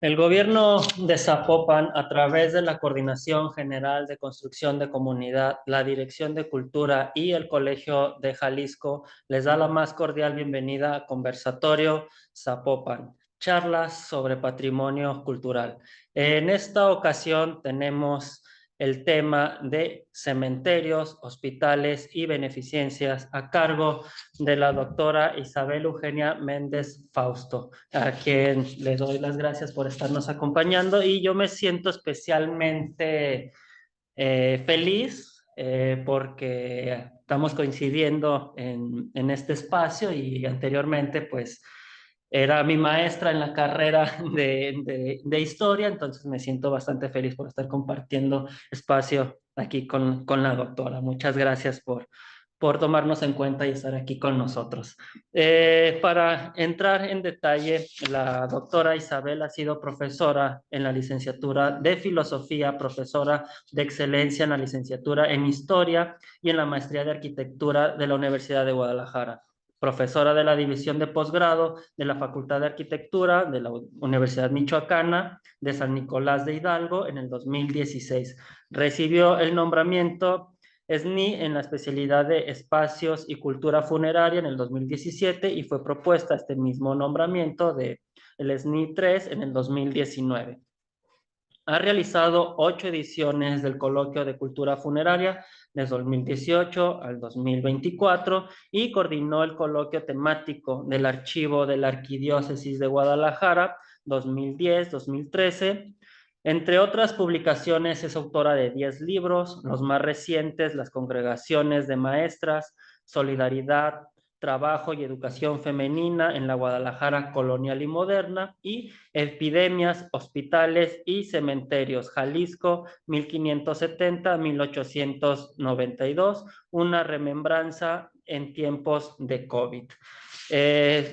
El gobierno de Zapopan, a través de la Coordinación General de Construcción de Comunidad, la Dirección de Cultura y el Colegio de Jalisco, les da la más cordial bienvenida a Conversatorio Zapopan, charlas sobre patrimonio cultural. En esta ocasión tenemos el tema de cementerios, hospitales y beneficencias a cargo de la doctora Isabel Eugenia Méndez Fausto, a quien le doy las gracias por estarnos acompañando, y yo me siento especialmente feliz porque estamos coincidiendo en este espacio y anteriormente pues era mi maestra en la carrera de historia, entonces me siento bastante feliz por estar compartiendo espacio aquí con la doctora. Muchas gracias por tomarnos en cuenta y estar aquí con nosotros. Para entrar en detalle, la doctora Isabel ha sido profesora en la licenciatura de Filosofía, profesora de excelencia en la licenciatura en Historia y en la maestría de Arquitectura de la Universidad de Guadalajara, profesora de la División de Posgrado de la Facultad de Arquitectura de la Universidad Michoacana de San Nicolás de Hidalgo en el 2016. Recibió el nombramiento SNI en la especialidad de Espacios y Cultura Funeraria en el 2017 y fue propuesta este mismo nombramiento de el SNI 3 en el 2019. Ha realizado 8 ediciones del Coloquio de Cultura Funeraria desde 2018 al 2024 y coordinó el coloquio temático del Archivo de la Arquidiócesis de Guadalajara 2010-2013. Entre otras publicaciones, es autora de 10 libros, los más recientes, Las Congregaciones de Maestras, Solidaridad, Trabajo y Educación Femenina en la Guadalajara Colonial y Moderna, y Epidemias, Hospitales y Cementerios, Jalisco, 1570-1892, una remembranza en tiempos de COVID. Eh,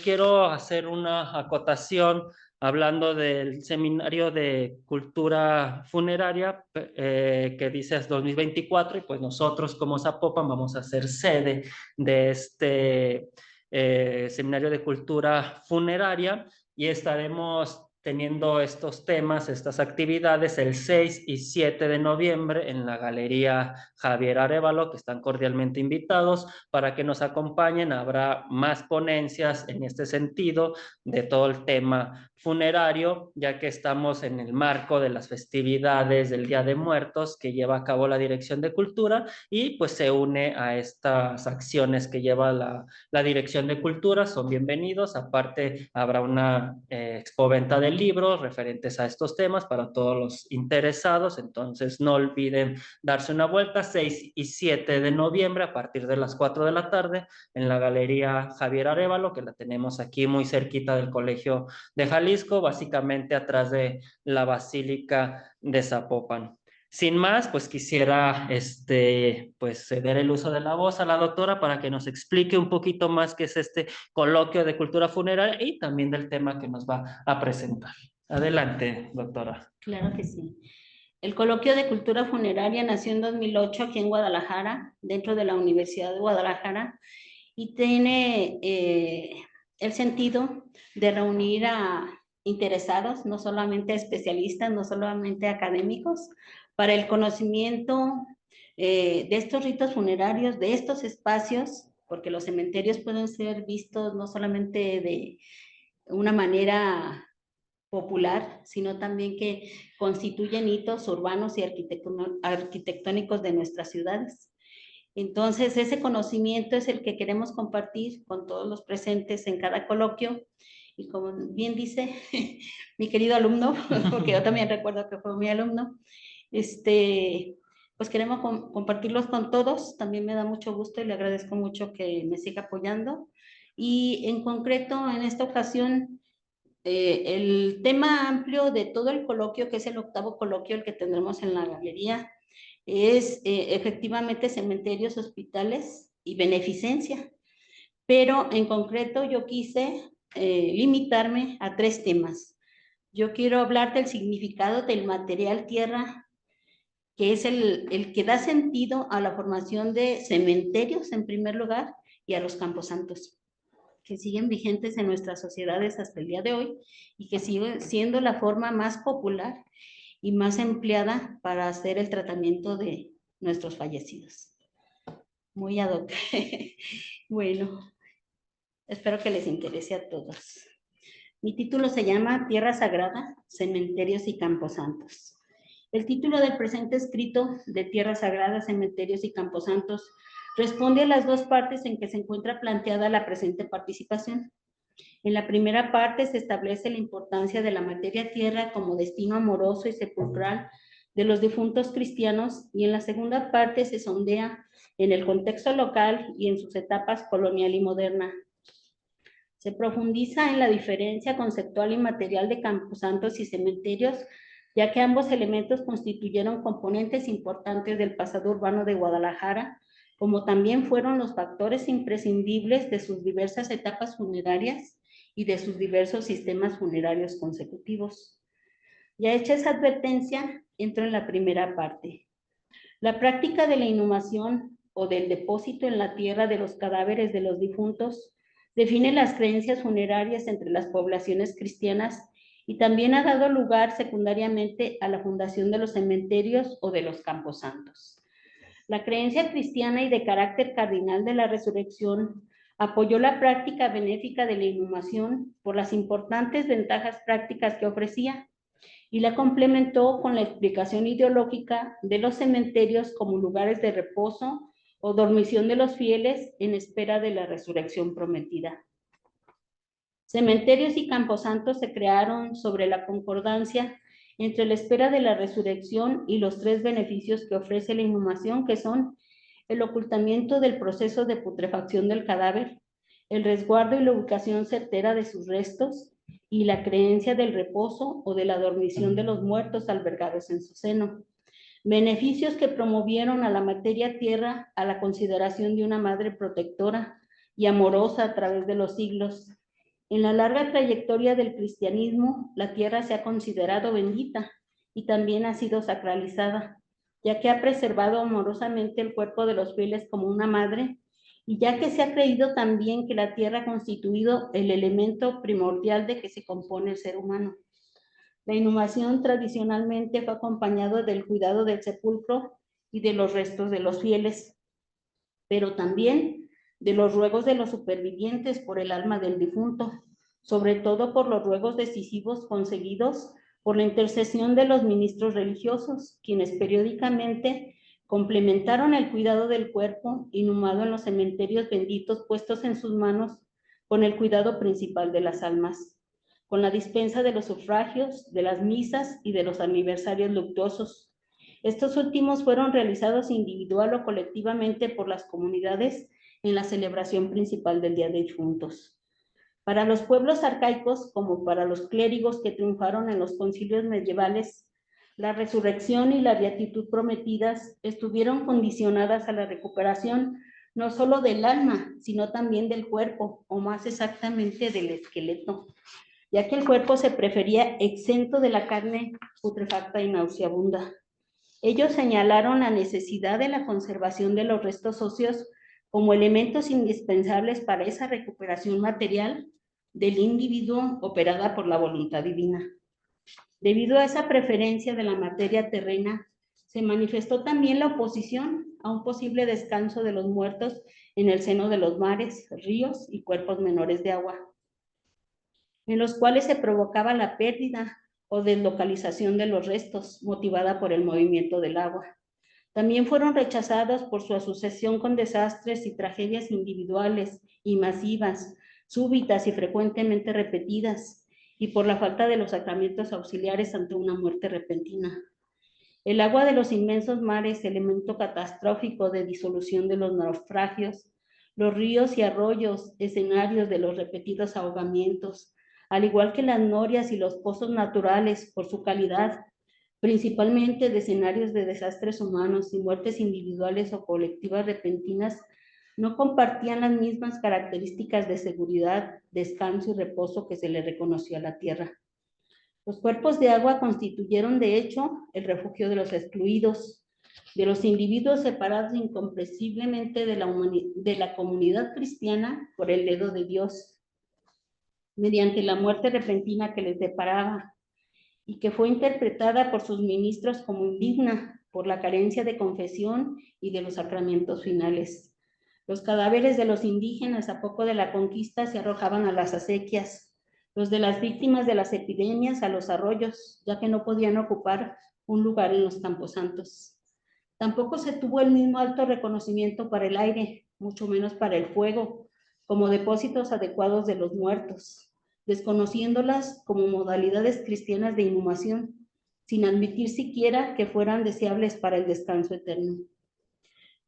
Quiero hacer una acotación hablando del Seminario de Cultura Funeraria que dice 2024, y pues nosotros como Zapopan vamos a ser sede de este Seminario de Cultura Funeraria, y estaremos teniendo estos temas, estas actividades el 6 y 7 de noviembre en la Galería Javier Arévalo, que están cordialmente invitados para que nos acompañen. Habrá más ponencias en este sentido de todo el tema funerario, ya que estamos en el marco de las festividades del Día de Muertos que lleva a cabo la Dirección de Cultura, y pues se une a estas acciones que lleva la Dirección de Cultura. Son bienvenidos. Aparte, habrá una expoventa de libros referentes a estos temas para todos los interesados. Entonces, no olviden darse una vuelta 6 y 7 de noviembre a partir de las 4 de la tarde en la Galería Javier Arévalo, que la tenemos aquí muy cerquita del Colegio de Jalisco, básicamente atrás de la Basílica de Zapopan. Sin más, pues quisiera pues ceder el uso de la voz a la doctora para que nos explique un poquito más qué es este coloquio de cultura funeraria y también del tema que nos va a presentar. Adelante, doctora. Claro que sí. El Coloquio de Cultura Funeraria nació en 2008 aquí en Guadalajara, dentro de la Universidad de Guadalajara, y tiene el sentido de reunir a interesados, no solamente a especialistas, no solamente a académicos, para el conocimiento de estos ritos funerarios, de estos espacios, porque los cementerios pueden ser vistos no solamente de una manera popular, sino también que constituyen hitos urbanos y arquitectónicos de nuestras ciudades. Entonces, ese conocimiento es el que queremos compartir con todos los presentes en cada coloquio. Y como bien dice mi querido alumno, porque yo también recuerdo que fue mi alumno, pues queremos compartirlos con todos. También me da mucho gusto y le agradezco mucho que me siga apoyando. Y en concreto, en esta ocasión, el tema amplio de todo el coloquio, que es el octavo coloquio, el que tendremos en la galería, es efectivamente cementerios, hospitales y beneficencia. Pero en concreto yo quise limitarme a 3 temas. Yo quiero hablar del significado del material tierra, que es el que da sentido a la formación de cementerios en primer lugar y a los camposantos. que siguen vigentes en nuestras sociedades hasta el día de hoy y que sigue siendo la forma más popular y más empleada para hacer el tratamiento de nuestros fallecidos. Muy ad hoc. Bueno, espero que les interese a todos. Mi título se llama Tierra Sagrada, Cementerios y Camposantos. El título del presente escrito de Tierra Sagrada, Cementerios y Camposantos responde a las dos partes en que se encuentra planteada la presente participación. En la primera parte se establece la importancia de la materia tierra como destino amoroso y sepulcral de los difuntos cristianos, y en la segunda parte se sondea en el contexto local y en sus etapas colonial y moderna. Se profundiza en la diferencia conceptual y material de camposantos y cementerios, ya que ambos elementos constituyeron componentes importantes del pasado urbano de Guadalajara, como también fueron los factores imprescindibles de sus diversas etapas funerarias y de sus diversos sistemas funerarios consecutivos. Ya hecha esa advertencia, entro en la primera parte. La práctica de la inhumación o del depósito en la tierra de los cadáveres de los difuntos define las creencias funerarias entre las poblaciones cristianas y también ha dado lugar secundariamente a la fundación de los cementerios o de los camposantos. La creencia cristiana y de carácter cardinal de la resurrección apoyó la práctica benéfica de la inhumación por las importantes ventajas prácticas que ofrecía y la complementó con la explicación ideológica de los cementerios como lugares de reposo o dormición de los fieles en espera de la resurrección prometida. Cementerios y camposantos se crearon sobre la concordancia entre la espera de la resurrección y los tres beneficios que ofrece la inhumación, que son el ocultamiento del proceso de putrefacción del cadáver, el resguardo y la ubicación certera de sus restos, y la creencia del reposo o de la dormición de los muertos albergados en su seno. Beneficios que promovieron a la materia tierra a la consideración de una madre protectora y amorosa a través de los siglos. En la larga trayectoria del cristianismo, la tierra se ha considerado bendita y también ha sido sacralizada, ya que ha preservado amorosamente el cuerpo de los fieles como una madre, y ya que se ha creído también que la tierra ha constituido el elemento primordial de que se compone el ser humano. La inhumación tradicionalmente fue acompañado del cuidado del sepulcro y de los restos de los fieles, pero también de los ruegos de los supervivientes por el alma del difunto, sobre todo por los ruegos decisivos conseguidos por la intercesión de los ministros religiosos, quienes periódicamente complementaron el cuidado del cuerpo inhumado en los cementerios benditos puestos en sus manos con el cuidado principal de las almas, con la dispensa de los sufragios, de las misas y de los aniversarios luctuosos. Estos últimos fueron realizados individual o colectivamente por las comunidades en la celebración principal del Día de Difuntos. Para los pueblos arcaicos, como para los clérigos que triunfaron en los concilios medievales, la resurrección y la beatitud prometidas estuvieron condicionadas a la recuperación no solo del alma, sino también del cuerpo, o más exactamente del esqueleto, ya que el cuerpo se prefería exento de la carne putrefacta y nauseabunda. Ellos señalaron la necesidad de la conservación de los restos óseos como elementos indispensables para esa recuperación material del individuo operada por la voluntad divina. Debido a esa preferencia de la materia terrena, se manifestó también la oposición a un posible descanso de los muertos en el seno de los mares, ríos y cuerpos menores de agua, en los cuales se provocaba la pérdida o deslocalización de los restos, motivada por el movimiento del agua. También fueron rechazados por su asociación con desastres y tragedias individuales y masivas, súbitas y frecuentemente repetidas, y por la falta de los sacramentos auxiliares ante una muerte repentina. El agua de los inmensos mares, elemento catastrófico de disolución de los naufragios, los ríos y arroyos, escenarios de los repetidos ahogamientos, al igual que las norias y los pozos naturales por su calidad, principalmente de escenarios de desastres humanos y muertes individuales o colectivas repentinas, no compartían las mismas características de seguridad, descanso y reposo que se le reconoció a la tierra. Los cuerpos de agua constituyeron, de hecho, el refugio de los excluidos, de los individuos separados incomprensiblemente de la comunidad cristiana por el dedo de Dios, mediante la muerte repentina que les deparaba, y que fue interpretada por sus ministros como indigna por la carencia de confesión y de los sacramentos finales. Los cadáveres de los indígenas a poco de la conquista se arrojaban a las acequias, los de las víctimas de las epidemias a los arroyos, ya que no podían ocupar un lugar en los camposantos. Tampoco se tuvo el mismo alto reconocimiento para el aire, mucho menos para el fuego, como depósitos adecuados de los muertos, desconociéndolas como modalidades cristianas de inhumación, sin admitir siquiera que fueran deseables para el descanso eterno.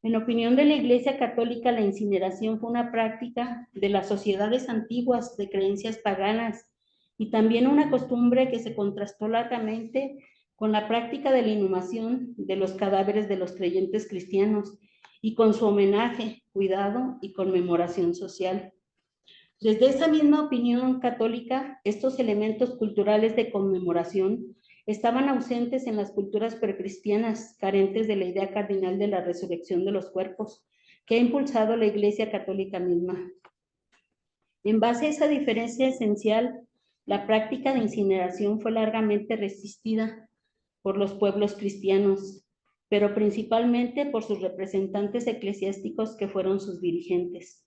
En opinión de la Iglesia Católica, la incineración fue una práctica de las sociedades antiguas de creencias paganas y también una costumbre que se contrastó largamente con la práctica de la inhumación de los cadáveres de los creyentes cristianos y con su homenaje, cuidado y conmemoración social. Desde esa misma opinión católica, estos elementos culturales de conmemoración estaban ausentes en las culturas precristianas, carentes de la idea cardinal de la resurrección de los cuerpos, que ha impulsado la Iglesia Católica misma. En base a esa diferencia esencial, la práctica de incineración fue largamente resistida por los pueblos cristianos, pero principalmente por sus representantes eclesiásticos que fueron sus dirigentes.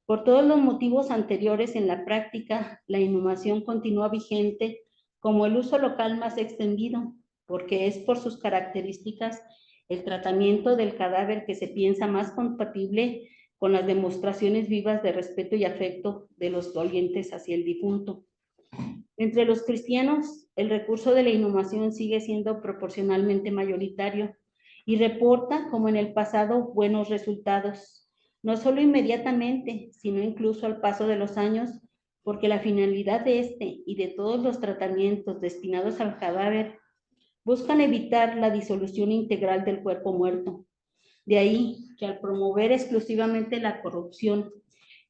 Por todos los motivos anteriores en la práctica, la inhumación continúa vigente como el uso local más extendido, porque es por sus características el tratamiento del cadáver que se piensa más compatible con las demostraciones vivas de respeto y afecto de los dolientes hacia el difunto. Entre los cristianos, el recurso de la inhumación sigue siendo proporcionalmente mayoritario y reporta, como en el pasado, buenos resultados, no solo inmediatamente, sino incluso al paso de los años, porque la finalidad de este y de todos los tratamientos destinados al cadáver buscan evitar la disolución integral del cuerpo muerto. De ahí que al promover exclusivamente la corrupción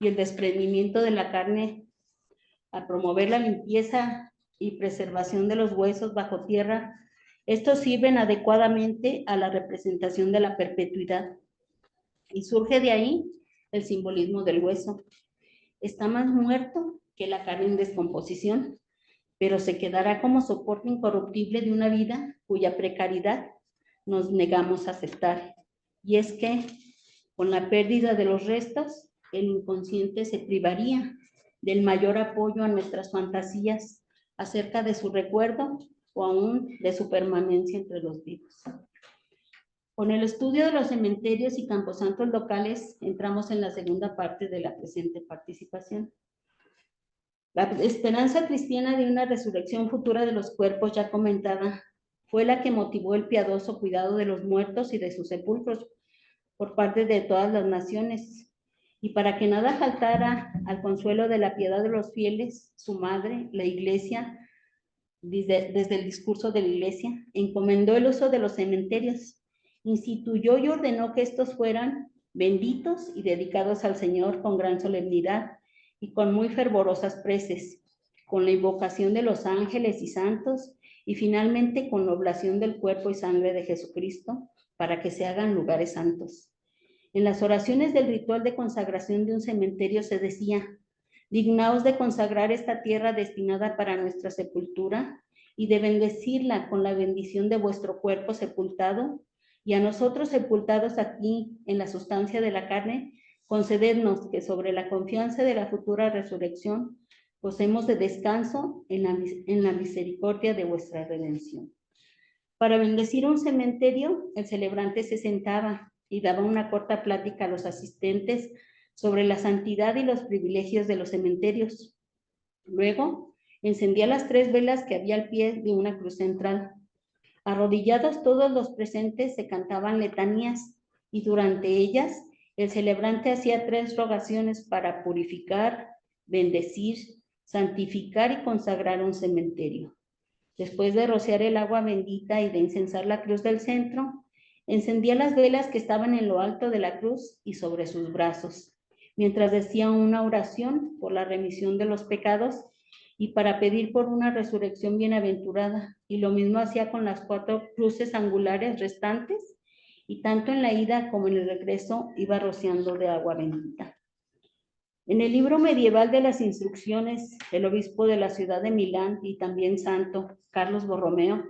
y el desprendimiento de la carne, a promover la limpieza y preservación de los huesos bajo tierra, estos sirven adecuadamente a la representación de la perpetuidad. Y surge de ahí el simbolismo del hueso. Está más muerto que la carne en descomposición, pero se quedará como soporte incorruptible de una vida cuya precariedad nos negamos a aceptar. Y es que, con la pérdida de los restos, el inconsciente se privaría del mayor apoyo a nuestras fantasías acerca de su recuerdo o aún de su permanencia entre los vivos. Con el estudio de los cementerios y camposantos locales, entramos en la segunda parte de la presente participación. La esperanza cristiana de una resurrección futura de los cuerpos ya comentada fue la que motivó el piadoso cuidado de los muertos y de sus sepulcros por parte de todas las naciones. Y para que nada faltara al consuelo de la piedad de los fieles, su madre, la Iglesia, desde el discurso de la Iglesia, encomendó el uso de los cementerios, instituyó y ordenó que estos fueran benditos y dedicados al Señor con gran solemnidad y con muy fervorosas preces, con la invocación de los ángeles y santos y finalmente con la oblación del cuerpo y sangre de Jesucristo para que se hagan lugares santos. En las oraciones del ritual de consagración de un cementerio se decía: dignaos de consagrar esta tierra destinada para nuestra sepultura y de bendecirla con la bendición de vuestro cuerpo sepultado, y a nosotros sepultados aquí en la sustancia de la carne, concedednos que sobre la confianza de la futura resurrección gocemos de descanso en la misericordia de vuestra redención. Para bendecir un cementerio, el celebrante se sentaba y daba una corta plática a los asistentes sobre la santidad y los privilegios de los cementerios. Luego, encendía las 3 velas que había al pie de una cruz central. Arrodillados todos los presentes se cantaban letanías y durante ellas el celebrante hacía 3 rogaciones para purificar, bendecir, santificar y consagrar un cementerio. Después de rociar el agua bendita y de incensar la cruz del centro, encendía las velas que estaban en lo alto de la cruz y sobre sus brazos, mientras decía una oración por la remisión de los pecados y para pedir por una resurrección bienaventurada, y lo mismo hacía con las 4 cruces angulares restantes, y tanto en la ida como en el regreso iba rociando de agua bendita. En el libro medieval de las instrucciones, el obispo de la ciudad de Milán y también santo, Carlos Borromeo,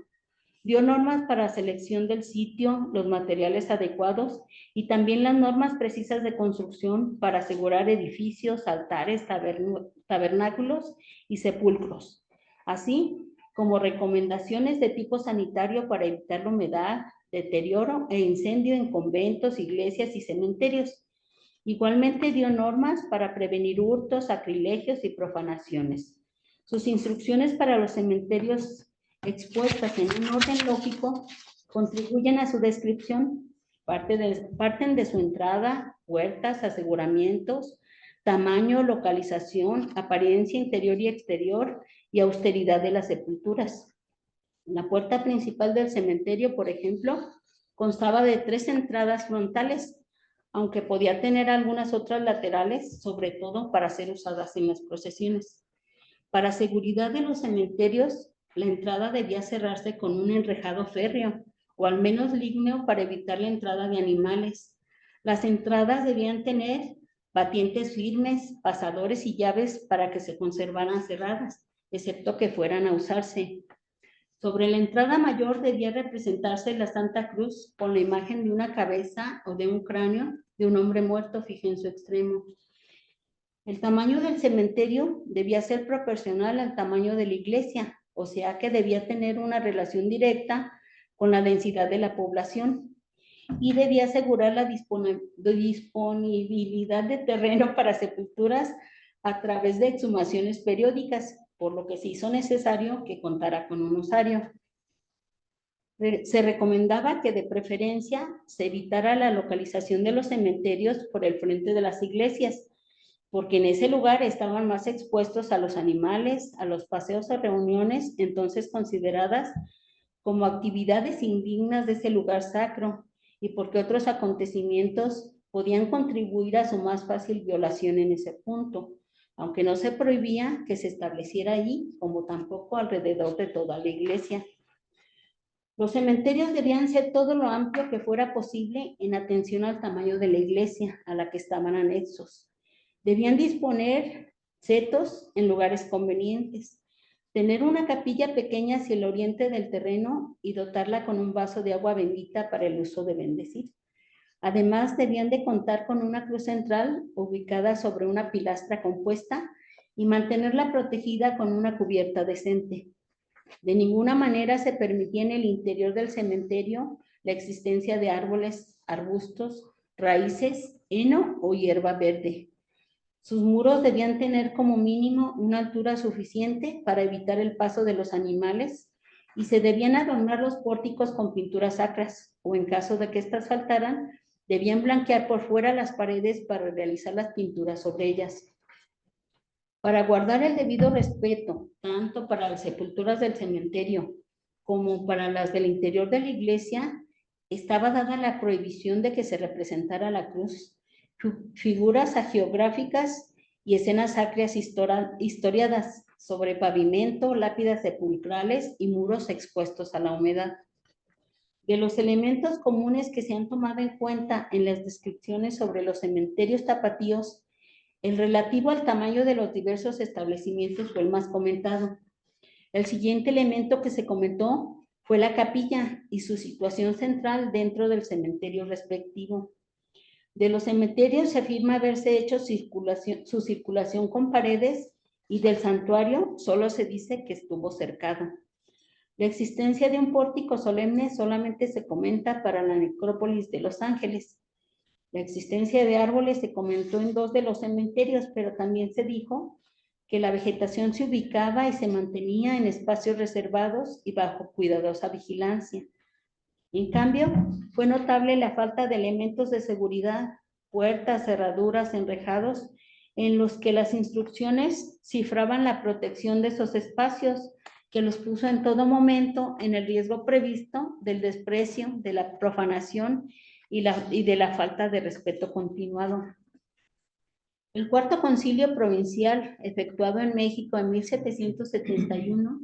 dio normas para selección del sitio, los materiales adecuados y también las normas precisas de construcción para asegurar edificios, altares, tabernáculos y sepulcros, así como recomendaciones de tipo sanitario para evitar la humedad, deterioro e incendio en conventos, iglesias y cementerios. Igualmente dio normas para prevenir hurtos, sacrilegios y profanaciones. Sus instrucciones para los cementerios expuestas en un orden lógico contribuyen a su descripción, parten de su entrada, puertas, aseguramientos, tamaño, localización, apariencia interior y exterior y austeridad de las sepulturas. La puerta principal del cementerio, por ejemplo, constaba de 3 entradas frontales, aunque podía tener algunas otras laterales, sobre todo para ser usadas en las procesiones. Para seguridad de los cementerios, la entrada debía cerrarse con un enrejado férreo, o al menos lígneo para evitar la entrada de animales. Las entradas debían tener batientes firmes, pasadores y llaves para que se conservaran cerradas, excepto que fueran a usarse. Sobre la entrada mayor debía representarse la Santa Cruz con la imagen de una cabeza o de un cráneo de un hombre muerto fija en su extremo. El tamaño del cementerio debía ser proporcional al tamaño de la iglesia, o sea que debía tener una relación directa con la densidad de la población y debía asegurar la disponibilidad de terreno para sepulturas a través de exhumaciones periódicas, por lo que se hizo necesario que contara con un osario. Se recomendaba que de preferencia se evitara la localización de los cementerios por el frente de las iglesias, porque en ese lugar estaban más expuestos a los animales, a los paseos o reuniones, entonces consideradas como actividades indignas de ese lugar sacro, y porque otros acontecimientos podían contribuir a su más fácil violación en ese punto, aunque no se prohibía que se estableciera allí, como tampoco alrededor de toda la iglesia. Los cementerios debían ser todo lo amplio que fuera posible en atención al tamaño de la iglesia a la que estaban anexos. Debían disponer setos en lugares convenientes, tener una capilla pequeña hacia el oriente del terreno y dotarla con un vaso de agua bendita para el uso de bendecir. Además, debían de contar con una cruz central ubicada sobre una pilastra compuesta y mantenerla protegida con una cubierta decente. De ninguna manera se permitía en el interior del cementerio la existencia de árboles, arbustos, raíces, heno o hierba verde. Sus muros debían tener como mínimo una altura suficiente para evitar el paso de los animales y se debían adornar los pórticos con pinturas sacras, o en caso de que éstas faltaran, debían blanquear por fuera las paredes para realizar las pinturas sobre ellas. Para guardar el debido respeto, tanto para las sepulturas del cementerio como para las del interior de la iglesia, estaba dada la prohibición de que se representara la cruz, figuras hagiográficas y escenas sacras historiadas sobre pavimento, lápidas sepulcrales y muros expuestos a la humedad. De los elementos comunes que se han tomado en cuenta en las descripciones sobre los cementerios tapatíos, el relativo al tamaño de los diversos establecimientos fue el más comentado. El siguiente elemento que se comentó fue la capilla y su situación central dentro del cementerio respectivo. De los cementerios se afirma haberse hecho su circulación con paredes y del santuario solo se dice que estuvo cercado. La existencia de un pórtico solemne solamente se comenta para la necrópolis de Los Ángeles. La existencia de árboles se comentó en 2 de los cementerios, pero también se dijo que la vegetación se ubicaba y se mantenía en espacios reservados y bajo cuidadosa vigilancia. En cambio, fue notable la falta de elementos de seguridad, puertas, cerraduras, enrejados, en los que las instrucciones cifraban la protección de esos espacios, que los puso en todo momento en el riesgo previsto del desprecio, de la profanación y de la falta de respeto continuado. El Cuarto Concilio Provincial, efectuado en México en 1771,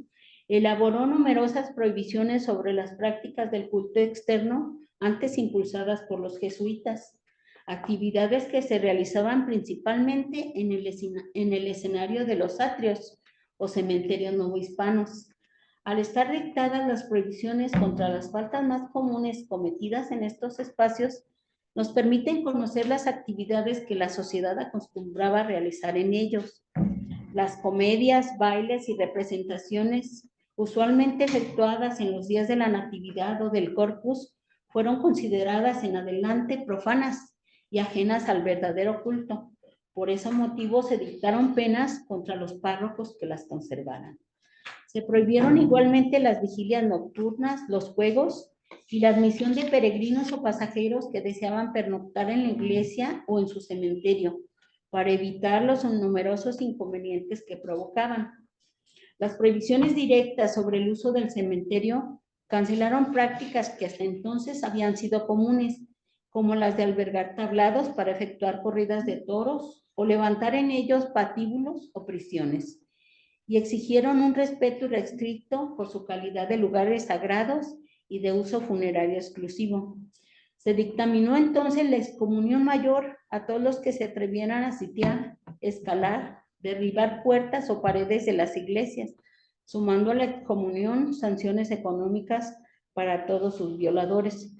elaboró numerosas prohibiciones sobre las prácticas del culto externo antes impulsadas por los jesuitas. actividades que se realizaban principalmente en el escenario de los atrios o cementerios novohispanos. Al estar dictadas las prohibiciones contra las faltas más comunes cometidas en estos espacios, nos permiten conocer las actividades que la sociedad acostumbraba a realizar en ellos. Las comedias, bailes y representaciones, usualmente efectuadas en los días de la Natividad o del Corpus, fueron consideradas en adelante profanas y ajenas al verdadero culto. Por ese motivo se dictaron penas contra los párrocos que las conservaran. Se prohibieron igualmente las vigilias nocturnas, los juegos y la admisión de peregrinos o pasajeros que deseaban pernoctar en la iglesia o en su cementerio, para evitar los numerosos inconvenientes que provocaban. Las prohibiciones directas sobre el uso del cementerio cancelaron prácticas que hasta entonces habían sido comunes, como las de albergar tablados para efectuar corridas de toros o levantar en ellos patíbulos o prisiones, y exigieron un respeto irrestricto por su calidad de lugares sagrados y de uso funerario exclusivo. Se dictaminó entonces la excomunión mayor a todos los que se atrevieran a sitiar, escalar, derribar puertas o paredes de las iglesias, sumando a la excomunión sanciones económicas para todos sus violadores.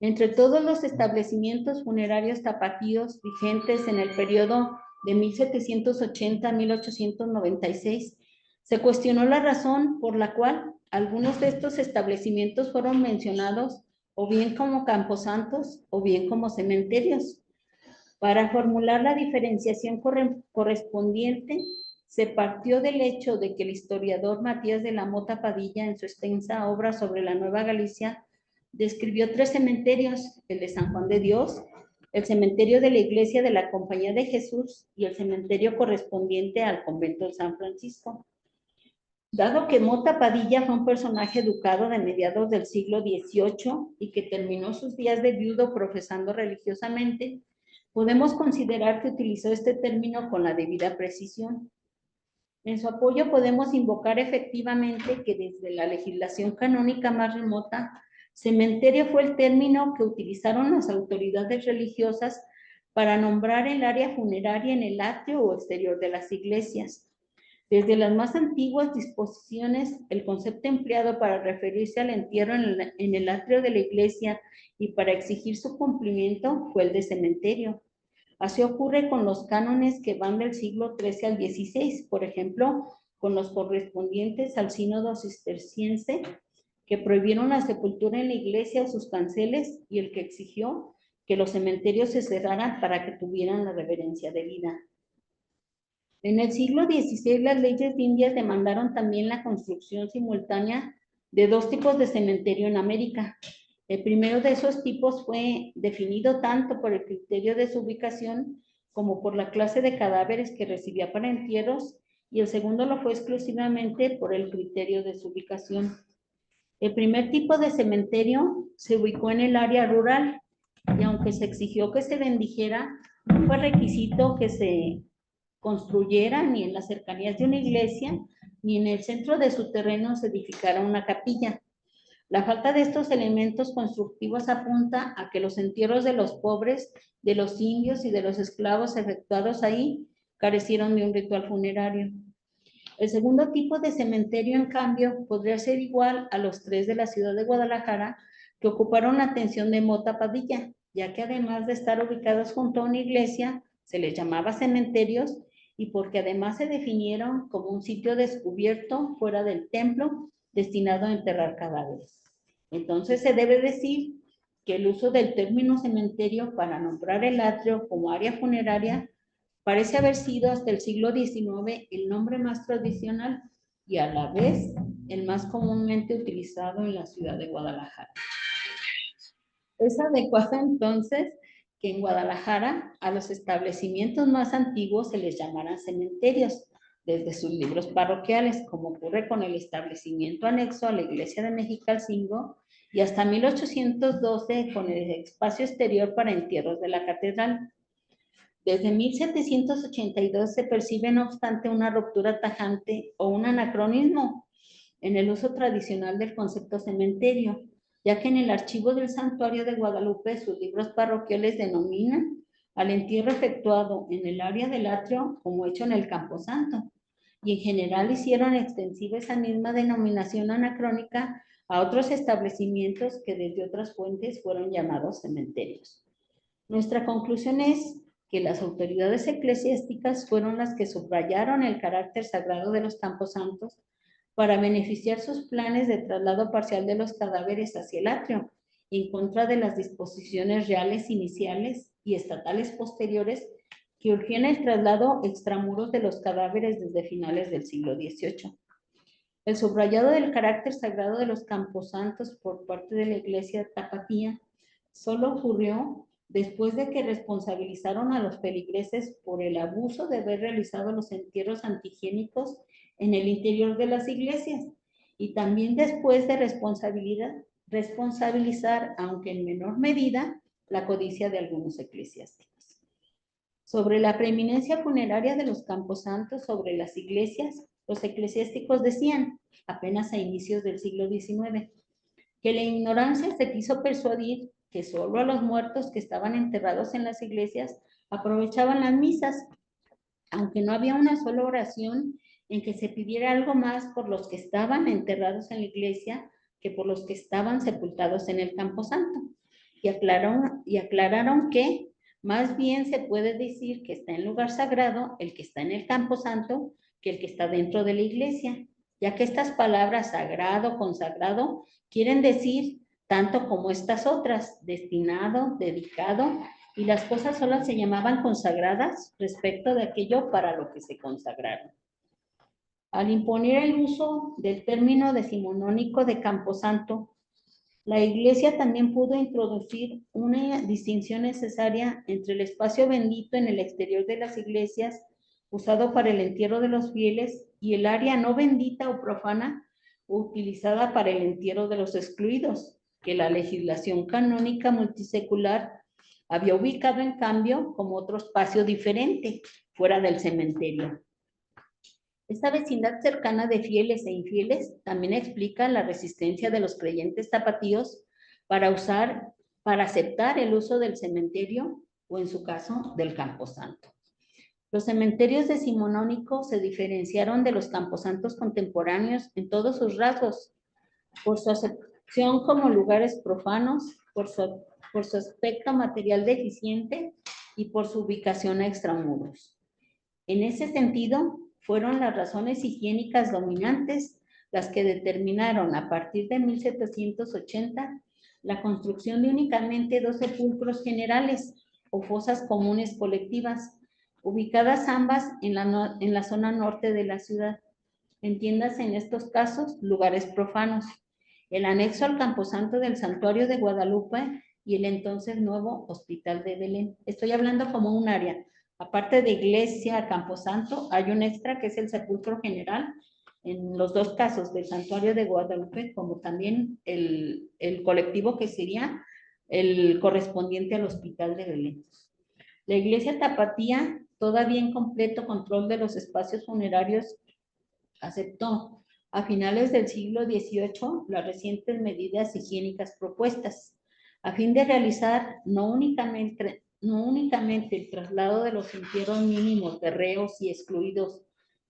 Entre todos los establecimientos funerarios tapatíos vigentes en el periodo de 1780 a 1896, se cuestionó la razón por la cual algunos de estos establecimientos fueron mencionados o bien como camposantos o bien como cementerios. Para formular la diferenciación correspondiente, se partió del hecho de que el historiador Matías de la Mota Padilla, en su extensa obra sobre la Nueva Galicia, describió 3 cementerios: el de San Juan de Dios, el cementerio de la Iglesia de la Compañía de Jesús y el cementerio correspondiente al convento de San Francisco. Dado que Mota Padilla fue un personaje educado de mediados del siglo XVIII y que terminó sus días de viudo profesando religiosamente, podemos considerar que utilizó este término con la debida precisión. En su apoyo podemos invocar efectivamente que desde la legislación canónica más remota, cementerio fue el término que utilizaron las autoridades religiosas para nombrar el área funeraria en el atrio o exterior de las iglesias. Desde las más antiguas disposiciones, el concepto empleado para referirse al entierro en el atrio de la iglesia y para exigir su cumplimiento fue el de cementerio. Así ocurre con los cánones que van del siglo XIII al XVI, por ejemplo, con los correspondientes al sínodo cisterciense, que prohibieron la sepultura en la iglesia o sus canceles, y el que exigió que los cementerios se cerraran para que tuvieran la reverencia debida. En el siglo XVI, las leyes indias demandaron también la construcción simultánea de 2 tipos de cementerio en América. El primero de esos tipos fue definido tanto por el criterio de su ubicación como por la clase de cadáveres que recibía para entierros, y el segundo lo fue exclusivamente por el criterio de su ubicación. El primer tipo de cementerio se ubicó en el área rural, y aunque se exigió que se bendijera, no fue requisito que se construyera ni en las cercanías de una iglesia, ni en el centro de su terreno se edificara una capilla. La falta de estos elementos constructivos apunta a que los entierros de los pobres, de los indios y de los esclavos efectuados ahí carecieron de un ritual funerario. El segundo tipo de cementerio, en cambio, podría ser igual a los 3 de la ciudad de Guadalajara, que ocuparon la atención de Mota Padilla, ya que además de estar ubicados junto a una iglesia, se les llamaba cementerios, y porque además se definieron como un sitio descubierto fuera del templo destinado a enterrar cadáveres. Entonces se debe decir que el uso del término cementerio para nombrar el atrio como área funeraria parece haber sido hasta el siglo XIX el nombre más tradicional y a la vez el más comúnmente utilizado en la ciudad de Guadalajara. Es adecuado entonces que en Guadalajara a los establecimientos más antiguos se les llamaran cementerios, desde sus libros parroquiales, como ocurre con el establecimiento anexo a la iglesia de Mexicalcingo, y hasta 1812 con el espacio exterior para entierros de la catedral. Desde 1782 se percibe, no obstante, una ruptura tajante o un anacronismo en el uso tradicional del concepto cementerio, ya que en el archivo del Santuario de Guadalupe sus libros parroquiales denominan al entierro efectuado en el área del atrio como hecho en el Camposanto, y en general hicieron extensiva esa misma denominación anacrónica a otros establecimientos que desde otras fuentes fueron llamados cementerios. Nuestra conclusión es que las autoridades eclesiásticas fueron las que subrayaron el carácter sagrado de los camposantos para beneficiar sus planes de traslado parcial de los cadáveres hacia el atrio, en contra de las disposiciones reales iniciales y estatales posteriores que urgían el traslado extramuros de los cadáveres desde finales del siglo XVIII. El subrayado del carácter sagrado de los camposantos por parte de la Iglesia tapatía solo ocurrió después de que responsabilizaron a los feligreses por el abuso de haber realizado los entierros antihigiénicos en el interior de las iglesias, y también después de responsabilizar, aunque en menor medida, la codicia de algunos eclesiásticos. Sobre la preeminencia funeraria de los camposantos sobre las iglesias, los eclesiásticos decían, apenas a inicios del siglo XIX, que la ignorancia se quiso persuadir que solo a los muertos que estaban enterrados en las iglesias aprovechaban las misas, aunque no había una sola oración en que se pidiera algo más por los que estaban enterrados en la iglesia que por los que estaban sepultados en el camposanto. Y aclararon que más bien se puede decir que está en lugar sagrado el que está en el camposanto que el que está dentro de la iglesia, ya que estas palabras sagrado, consagrado, quieren decir tanto como estas otras, destinado, dedicado, y las cosas solas se llamaban consagradas respecto de aquello para lo que se consagraron. Al imponer el uso del término decimonónico de camposanto, la Iglesia también pudo introducir una distinción necesaria entre el espacio bendito en el exterior de las iglesias, usado para el entierro de los fieles, y el área no bendita o profana, utilizada para el entierro de los excluidos, que la legislación canónica multisecular había ubicado en cambio como otro espacio diferente, fuera del cementerio. Esta vecindad cercana de fieles e infieles también explica la resistencia de los creyentes tapatíos para aceptar el uso del cementerio o, en su caso, del camposanto. Los cementerios decimonónicos se diferenciaron de los camposantos contemporáneos en todos sus rasgos, por su acepción como lugares profanos, por su aspecto material deficiente y por su ubicación a extramuros. En ese sentido, fueron las razones higiénicas dominantes las que determinaron a partir de 1780 la construcción de únicamente 2 sepulcros generales o fosas comunes colectivas, ubicadas ambas en la zona norte de la ciudad. Entiéndase en estos casos lugares profanos, el anexo al camposanto del Santuario de Guadalupe y el entonces nuevo Hospital de Belén. Estoy hablando como un área. Aparte de iglesia, camposanto, hay un extra que es el sepulcro general, en los 2 casos, del Santuario de Guadalupe, como también el colectivo que sería el correspondiente al Hospital de Belén. La iglesia tapatía, todavía en completo control de los espacios funerarios, aceptó a finales del siglo XVIII las recientes medidas higiénicas propuestas, a fin de realizar no únicamente el traslado de los entierros mínimos de reos y excluidos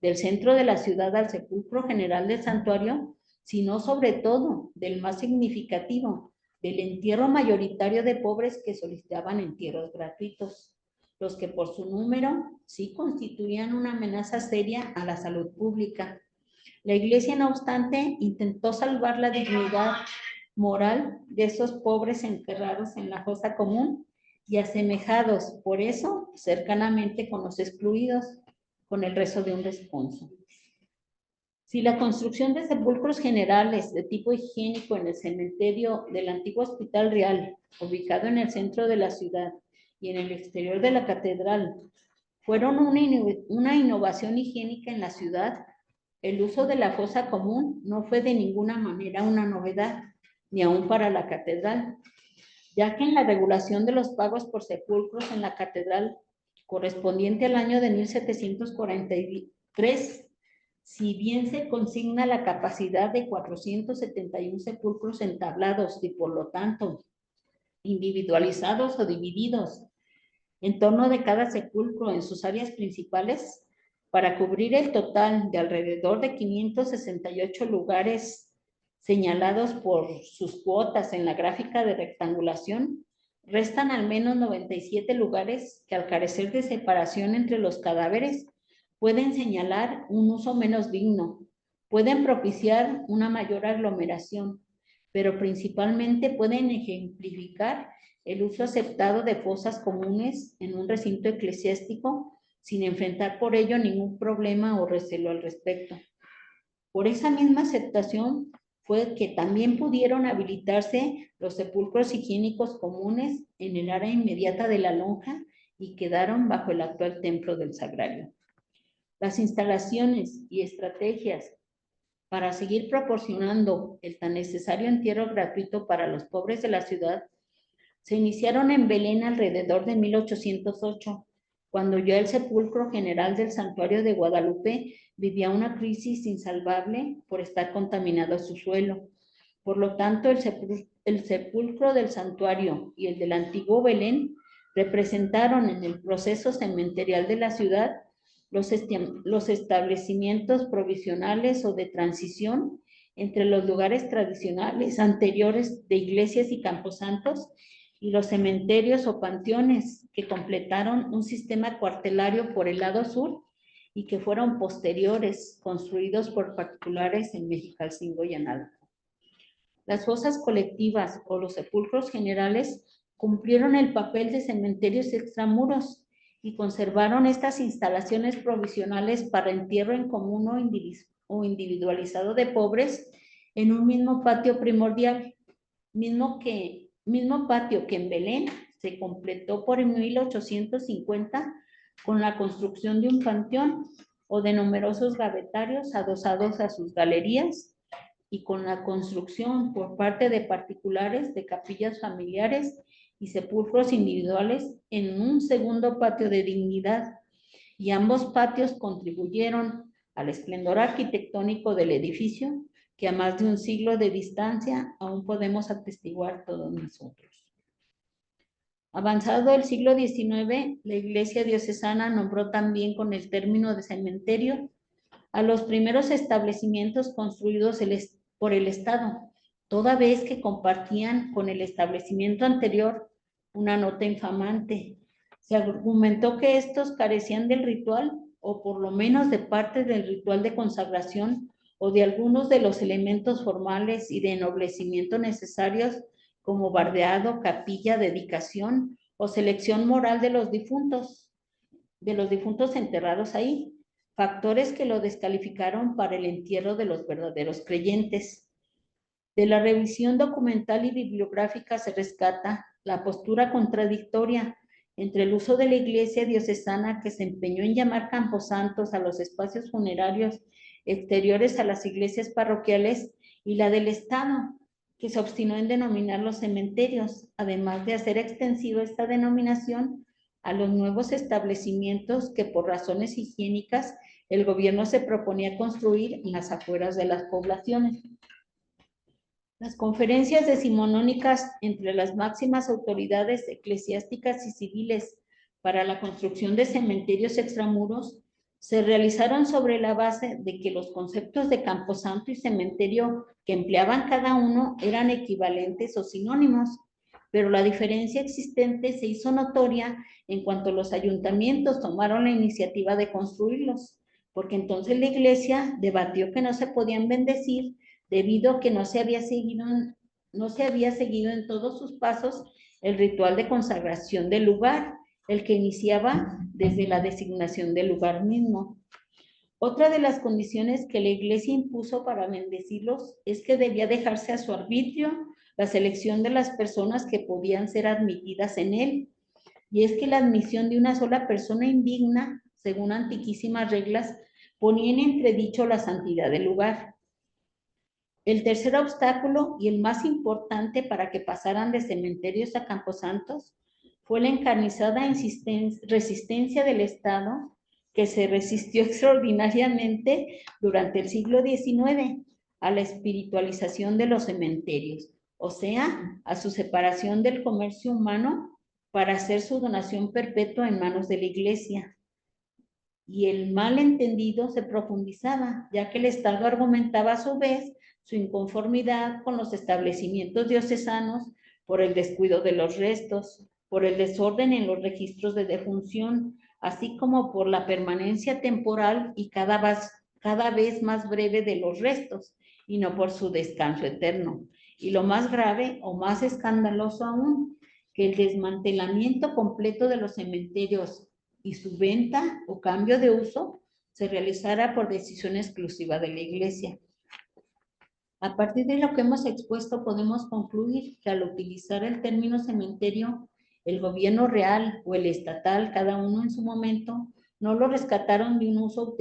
del centro de la ciudad al sepulcro general del santuario, sino sobre todo del más significativo, del entierro mayoritario de pobres que solicitaban entierros gratuitos, los que por su número sí constituían una amenaza seria a la salud pública. La Iglesia, no obstante, intentó salvar la dignidad moral de esos pobres enterrados en la fosa común y asemejados, por eso, cercanamente con los excluidos, con el rezo de un responso. Si la construcción de sepulcros generales de tipo higiénico en el cementerio del antiguo Hospital Real, ubicado en el centro de la ciudad y en el exterior de la catedral, fueron una innovación higiénica en la ciudad, el uso de la fosa común no fue de ninguna manera una novedad, ni aún para la catedral, ya que en la regulación de los pagos por sepulcros en la catedral, correspondiente al año de 1743, Si bien se consigna la capacidad de 471 sepulcros entablados y por lo tanto individualizados o divididos en torno de cada sepulcro en sus áreas principales, para cubrir el total de alrededor de 568 lugares señalados por sus cuotas en la gráfica de rectangulación, restan al menos 97 lugares que, al carecer de separación entre los cadáveres, pueden señalar un uso menos digno, pueden propiciar una mayor aglomeración, pero principalmente pueden ejemplificar el uso aceptado de fosas comunes en un recinto eclesiástico sin enfrentar por ello ningún problema o recelo al respecto. Por esa misma aceptación fue que también pudieron habilitarse los sepulcros higiénicos comunes en el área inmediata de la lonja y quedaron bajo el actual templo del Sagrario. Las instalaciones y estrategias para seguir proporcionando el tan necesario entierro gratuito para los pobres de la ciudad se iniciaron en Belén alrededor de 1808, cuando ya el sepulcro general del santuario de Guadalupe vivía una crisis insalvable por estar contaminado su suelo. Por lo tanto, el sepulcro del santuario y el del antiguo Belén representaron en el proceso cementerial de la ciudad los establecimientos provisionales o de transición entre los lugares tradicionales anteriores de iglesias y camposantos y los cementerios o panteones que completaron un sistema cuartelario por el lado sur y que fueron posteriores, construidos por particulares en Mexicalcingo y Analco. Las fosas colectivas o los sepulcros generales cumplieron el papel de cementerios extramuros y conservaron estas instalaciones provisionales para entierro en común o individualizado de pobres en un mismo patio primordial, mismo patio que en Belén se completó por 1850 con la construcción de un panteón o de numerosos gavetarios adosados a sus galerías y con la construcción por parte de particulares de capillas familiares y sepulcros individuales en un segundo patio de dignidad, y ambos patios contribuyeron al esplendor arquitectónico del edificio que a más de un siglo de distancia aún podemos atestiguar todos nosotros. Avanzado el siglo XIX, la Iglesia diocesana nombró también con el término de cementerio a los primeros establecimientos construidos por el Estado, toda vez que compartían con el establecimiento anterior una nota infamante. Se argumentó que estos carecían del ritual, o por lo menos de parte del ritual de consagración, o de algunos de los elementos formales y de ennoblecimiento necesarios, como bardeado, capilla, dedicación o selección moral de los difuntos enterrados ahí, factores que lo descalificaron para el entierro de los verdaderos creyentes. De la revisión documental y bibliográfica se rescata la postura contradictoria entre el uso de la Iglesia diocesana, que se empeñó en llamar camposantos a los espacios funerarios exteriores a las iglesias parroquiales, y la del Estado, que se obstinó en denominar los cementerios, además de hacer extensiva esta denominación a los nuevos establecimientos que por razones higiénicas el gobierno se proponía construir en las afueras de las poblaciones. Las conferencias decimonónicas entre las máximas autoridades eclesiásticas y civiles para la construcción de cementerios extramuros se realizaron sobre la base de que los conceptos de camposanto y cementerio que empleaban cada uno eran equivalentes o sinónimos, pero la diferencia existente se hizo notoria en cuanto los ayuntamientos tomaron la iniciativa de construirlos, porque entonces la Iglesia debatió que no se podían bendecir debido a que no se había seguido en todos sus pasos el ritual de consagración del lugar, el que iniciaba desde la designación del lugar mismo. Otra de las condiciones que la Iglesia impuso para bendecirlos es que debía dejarse a su arbitrio la selección de las personas que podían ser admitidas en él, y es que la admisión de una sola persona indigna, según antiquísimas reglas, ponía en entredicho la santidad del lugar. El tercer obstáculo, y el más importante para que pasaran de cementerios a camposantos, fue la encarnizada resistencia del Estado que se resistió extraordinariamente durante el siglo XIX a la espiritualización de los cementerios, o sea, a su separación del comercio humano para hacer su donación perpetua en manos de la Iglesia. Y el malentendido se profundizaba, ya que el Estado argumentaba a su vez su inconformidad con los establecimientos diocesanos por el descuido de los restos, por el desorden en los registros de defunción, así como por la permanencia temporal y cada vez más breve de los restos, y no por su descanso eterno. Y lo más grave o más escandaloso aún, que el desmantelamiento completo de los cementerios y su venta o cambio de uso se realizara por decisión exclusiva de la Iglesia. A partir de lo que hemos expuesto, podemos concluir que al utilizar el término cementerio, el gobierno real o el estatal, cada uno en su momento, no lo rescataron de un uso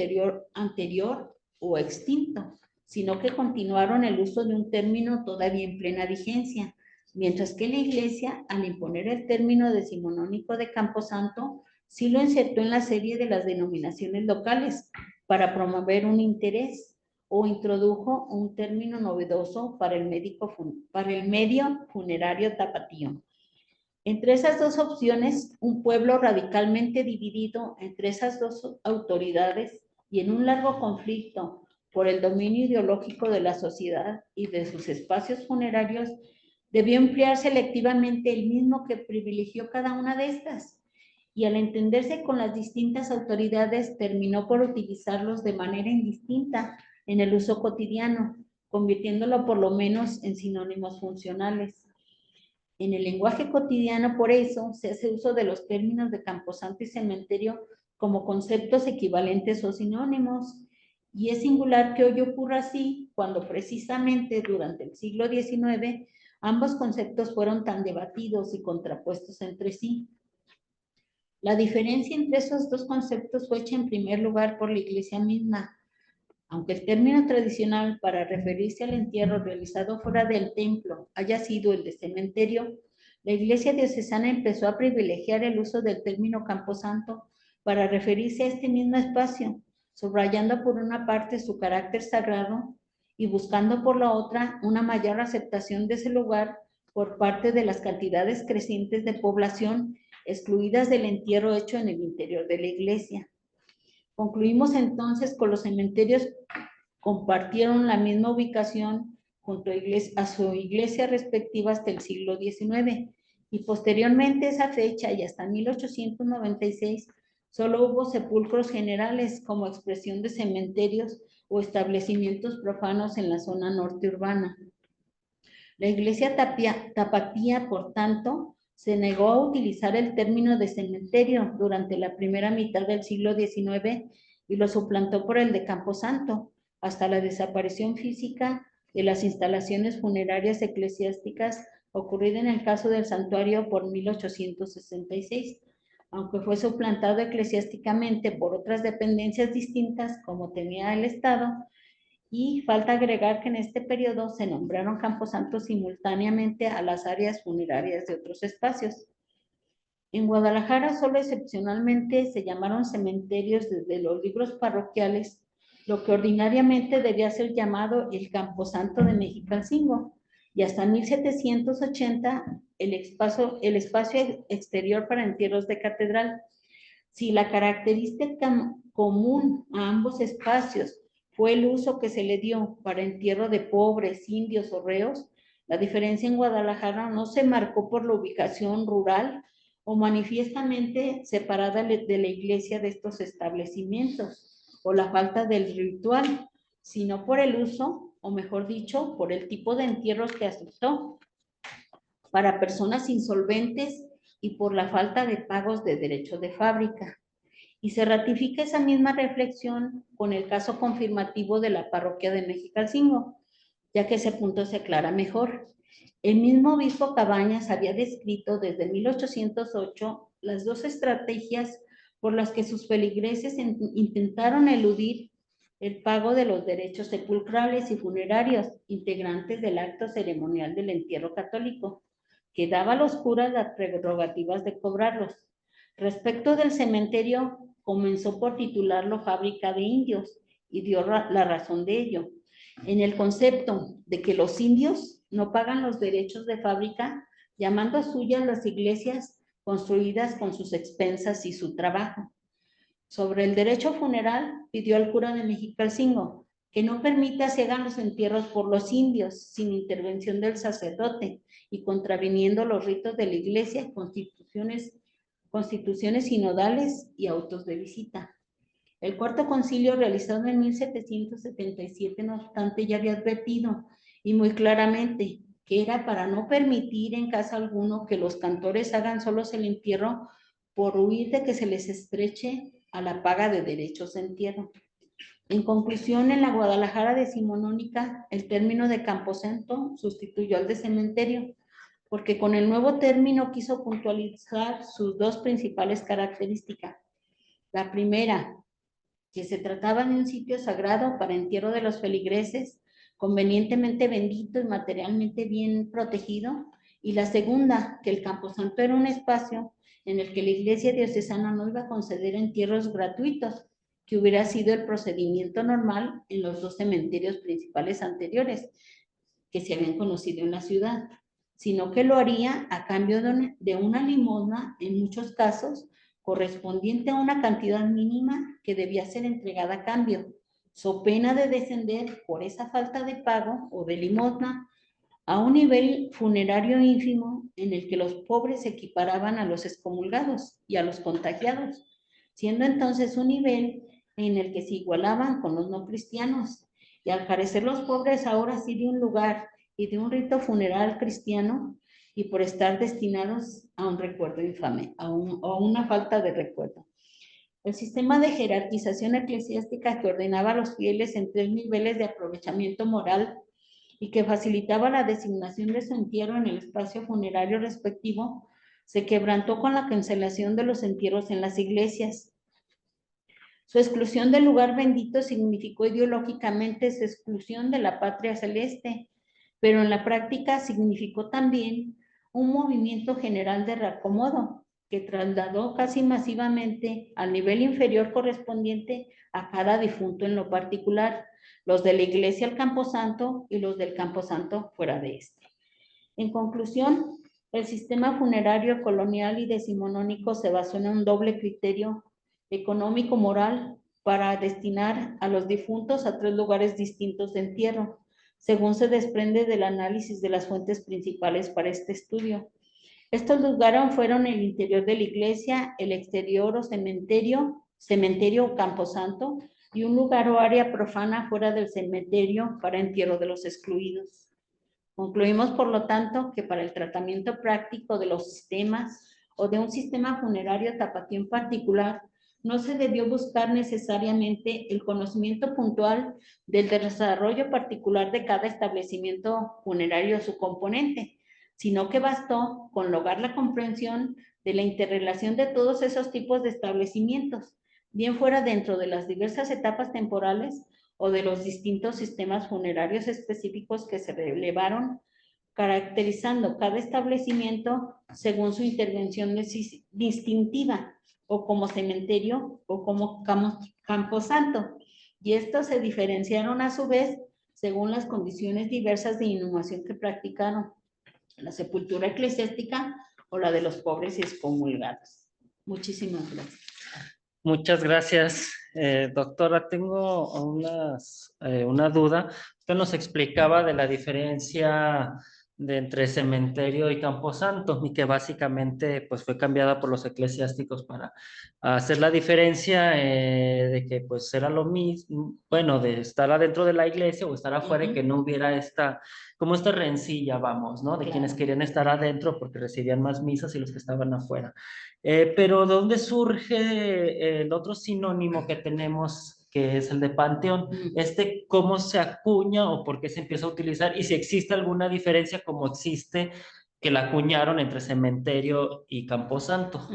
anterior o extinto, sino que continuaron el uso de un término todavía en plena vigencia, mientras que la Iglesia, al imponer el término decimonónico de Camposanto, sí lo insertó en la serie de las denominaciones locales para promover un interés, o introdujo un término novedoso para el medio funerario tapatío. Entre esas dos opciones, un pueblo radicalmente dividido entre esas dos autoridades y en un largo conflicto por el dominio ideológico de la sociedad y de sus espacios funerarios, debió emplear selectivamente el mismo que privilegió cada una de estas, y al entenderse con las distintas autoridades terminó por utilizarlos de manera indistinta en el uso cotidiano, convirtiéndolo por lo menos en sinónimos funcionales. En el lenguaje cotidiano, por eso, se hace uso de los términos de camposanto y cementerio como conceptos equivalentes o sinónimos, y es singular que hoy ocurra así cuando precisamente durante el siglo XIX ambos conceptos fueron tan debatidos y contrapuestos entre sí. La diferencia entre esos dos conceptos fue hecha en primer lugar por la Iglesia misma. Aunque el término tradicional para referirse al entierro realizado fuera del templo haya sido el de cementerio, la Iglesia diocesana empezó a privilegiar el uso del término camposanto para referirse a este mismo espacio, subrayando por una parte su carácter sagrado y buscando por la otra una mayor aceptación de ese lugar por parte de las cantidades crecientes de población excluidas del entierro hecho en el interior de la Iglesia. Concluimos entonces que los cementerios compartieron la misma ubicación junto a su iglesia respectiva hasta el siglo XIX, y posteriormente a esa fecha y hasta 1896 solo hubo sepulcros generales como expresión de cementerios o establecimientos profanos en la zona norte urbana. La iglesia tapatía, por tanto, se negó a utilizar el término de cementerio durante la primera mitad del siglo XIX y lo suplantó por el de camposanto, hasta la desaparición física de las instalaciones funerarias eclesiásticas ocurrida en el caso del santuario por 1866, aunque fue suplantado eclesiásticamente por otras dependencias distintas como tenía el Estado. Y falta agregar que en este periodo se nombraron camposantos simultáneamente a las áreas funerarias de otros espacios. En Guadalajara solo excepcionalmente se llamaron cementerios desde los libros parroquiales, lo que ordinariamente debía ser llamado el Camposanto de Mexicalcingo, y hasta 1780 el espacio exterior para entierros de catedral. Si la característica común a ambos espacios fue el uso que se le dio para entierro de pobres, indios o reos, la diferencia en Guadalajara no se marcó por la ubicación rural o manifiestamente separada de la iglesia de estos establecimientos o la falta del ritual, sino por el uso, o mejor dicho, por el tipo de entierros que aceptó para personas insolventes y por la falta de pagos de derechos de fábrica. Y se ratifica esa misma reflexión con el caso confirmativo de la parroquia de Mexicalcingo, ya que ese punto se aclara mejor. El mismo obispo Cabañas había descrito desde 1808 las dos estrategias por las que sus feligreses intentaron eludir el pago de los derechos sepulcrales y funerarios integrantes del acto ceremonial del entierro católico, que daba a los curas las prerrogativas de cobrarlos. Respecto del cementerio, comenzó por titularlo Fábrica de Indios y dio la razón de ello, en el concepto de que los indios no pagan los derechos de fábrica, llamando suyas las iglesias construidas con sus expensas y su trabajo. Sobre el derecho funeral, pidió al cura de Mexicalcingo que no permita se hagan los entierros por los indios sin intervención del sacerdote y contraviniendo los ritos de la iglesia, constituciones sinodales y autos de visita. El cuarto concilio, realizado en 1777, no obstante, ya había advertido, y muy claramente, que era para no permitir en caso alguno que los cantores hagan solos el entierro por huir de que se les estreche a la paga de derechos de entierro. En conclusión, en la Guadalajara decimonónica, el término de camposanto sustituyó al de cementerio, porque con el nuevo término quiso puntualizar sus dos principales características. La primera, que se trataba de un sitio sagrado para entierro de los feligreses, convenientemente bendito y materialmente bien protegido, y la segunda, que el camposanto era un espacio en el que la iglesia diocesana no iba a conceder entierros gratuitos, que hubiera sido el procedimiento normal en los dos cementerios principales anteriores que se habían conocido en la ciudad, sino que lo haría a cambio de una limosna, en muchos casos, correspondiente a una cantidad mínima que debía ser entregada a cambio, so pena de descender por esa falta de pago o de limosna a un nivel funerario ínfimo en el que los pobres se equiparaban a los excomulgados y a los contagiados, siendo entonces un nivel en el que se igualaban con los no cristianos. Y al carecer los pobres ahora sí de un lugar y de un rito funeral cristiano, y por estar destinados a un recuerdo infame, a una falta de recuerdo. El sistema de jerarquización eclesiástica que ordenaba a los fieles en 3 niveles de aprovechamiento moral y que facilitaba la designación de su entierro en el espacio funerario respectivo, se quebrantó con la cancelación de los entierros en las iglesias. Su exclusión del lugar bendito significó ideológicamente su exclusión de la patria celeste, pero en la práctica significó también un movimiento general de reacomodo que trasladó casi masivamente al nivel inferior correspondiente a cada difunto en lo particular, los de la iglesia al camposanto y los del camposanto fuera de este. En conclusión, el sistema funerario colonial y decimonónico se basó en un doble criterio económico-moral para destinar a los difuntos a 3 lugares distintos de entierro, según se desprende del análisis de las fuentes principales para este estudio. Estos lugares fueron el interior de la iglesia, el exterior o cementerio o camposanto, y un lugar o área profana fuera del cementerio para entierro de los excluidos. Concluimos, por lo tanto, que para el tratamiento práctico de los sistemas o de un sistema funerario tapatío en particular, no se debió buscar necesariamente el conocimiento puntual del desarrollo particular de cada establecimiento funerario o su componente, sino que bastó con lograr la comprensión de la interrelación de todos esos tipos de establecimientos, bien fuera dentro de las diversas etapas temporales o de los distintos sistemas funerarios específicos que se relevaron, caracterizando cada establecimiento según su intervención distintiva, o como cementerio o como camposanto, y estos se diferenciaron a su vez según las condiciones diversas de inhumación que practicaron, la sepultura eclesiástica o la de los pobres y excomulgados. Muchísimas gracias. Muchas gracias, doctora. Tengo una duda. Usted nos explicaba de la diferencia entre cementerio y camposanto, y que básicamente pues, fue cambiada por los eclesiásticos para hacer la diferencia de que pues era lo mismo, bueno, de estar adentro de la iglesia o estar afuera, y que no hubiera esta rencilla, vamos, ¿no? De quienes querían estar adentro porque recibían más misas y los que estaban afuera. Pero ¿de dónde surge el otro sinónimo que tenemos, que es el de panteón? ¿Cómo se acuña o por qué se empieza a utilizar? Y si existe alguna diferencia, como existe, que la acuñaron entre cementerio y camposanto.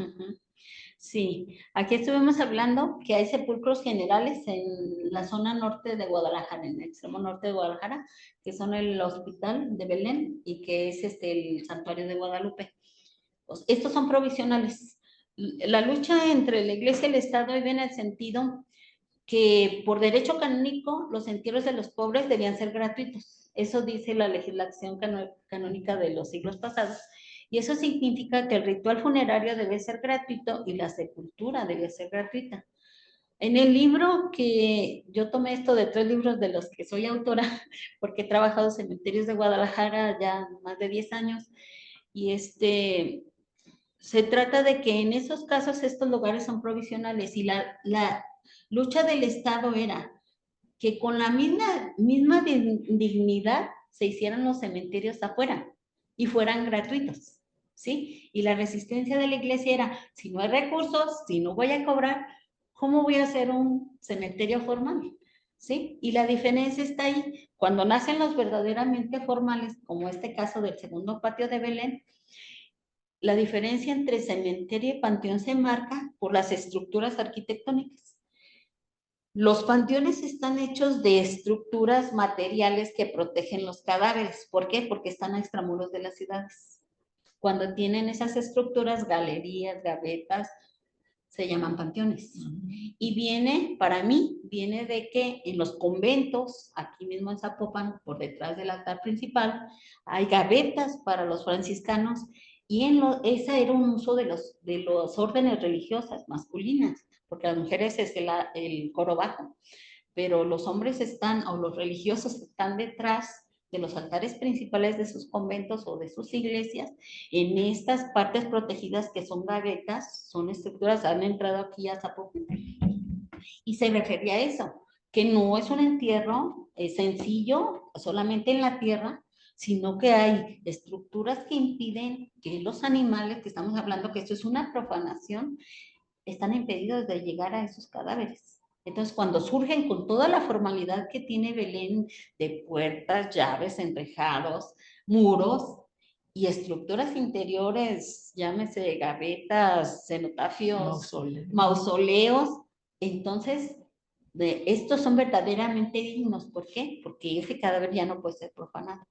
Sí, aquí estuvimos hablando que hay sepulcros generales en la zona norte de Guadalajara, en el extremo norte de Guadalajara, que son el Hospital de Belén y que es el Santuario de Guadalupe. Pues, estos son provisionales. La lucha entre la Iglesia y el Estado viene en el sentido que por derecho canónico los entierros de los pobres debían ser gratuitos. Eso dice la legislación canónica de los siglos pasados. Y eso significa que el ritual funerario debe ser gratuito y la sepultura debe ser gratuita. En el libro que yo tomé esto de 3 libros de los que soy autora, porque he trabajado en cementerios de Guadalajara ya más de 10 años, y se trata de que en esos casos estos lugares son provisionales y la lucha del Estado era que con la misma dignidad se hicieran los cementerios afuera y fueran gratuitos, ¿sí? Y la resistencia de la iglesia era, si no hay recursos, si no voy a cobrar, ¿cómo voy a hacer un cementerio formal? ¿Sí? Y la diferencia está ahí. Cuando nacen los verdaderamente formales, como este caso del segundo patio de Belén, la diferencia entre cementerio y panteón se marca por las estructuras arquitectónicas. Los panteones están hechos de estructuras materiales que protegen los cadáveres. ¿Por qué? Porque están a extramuros de las ciudades. Cuando tienen esas estructuras, galerías, gavetas, se llaman panteones. Y viene, para mí, viene de que en los conventos, aquí mismo en Zapopan, por detrás del altar principal, hay gavetas para los franciscanos y esa era un uso de los órdenes religiosas masculinas, porque las mujeres es el coro bajo, pero los hombres están, o los religiosos están detrás de los altares principales de sus conventos o de sus iglesias, en estas partes protegidas que son gavetas, son estructuras, han entrado aquí a Zapopan, y se refería a eso, que no es un entierro sencillo, solamente en la tierra, sino que hay estructuras que impiden que los animales, que estamos hablando que esto es una profanación, están impedidos de llegar a esos cadáveres. Entonces, cuando surgen con toda la formalidad que tiene Belén, de puertas, llaves, enrejados, muros y estructuras interiores, llámese gavetas, cenotafios, mausoleos, entonces estos son verdaderamente dignos. ¿Por qué? Porque ese cadáver ya no puede ser profanado.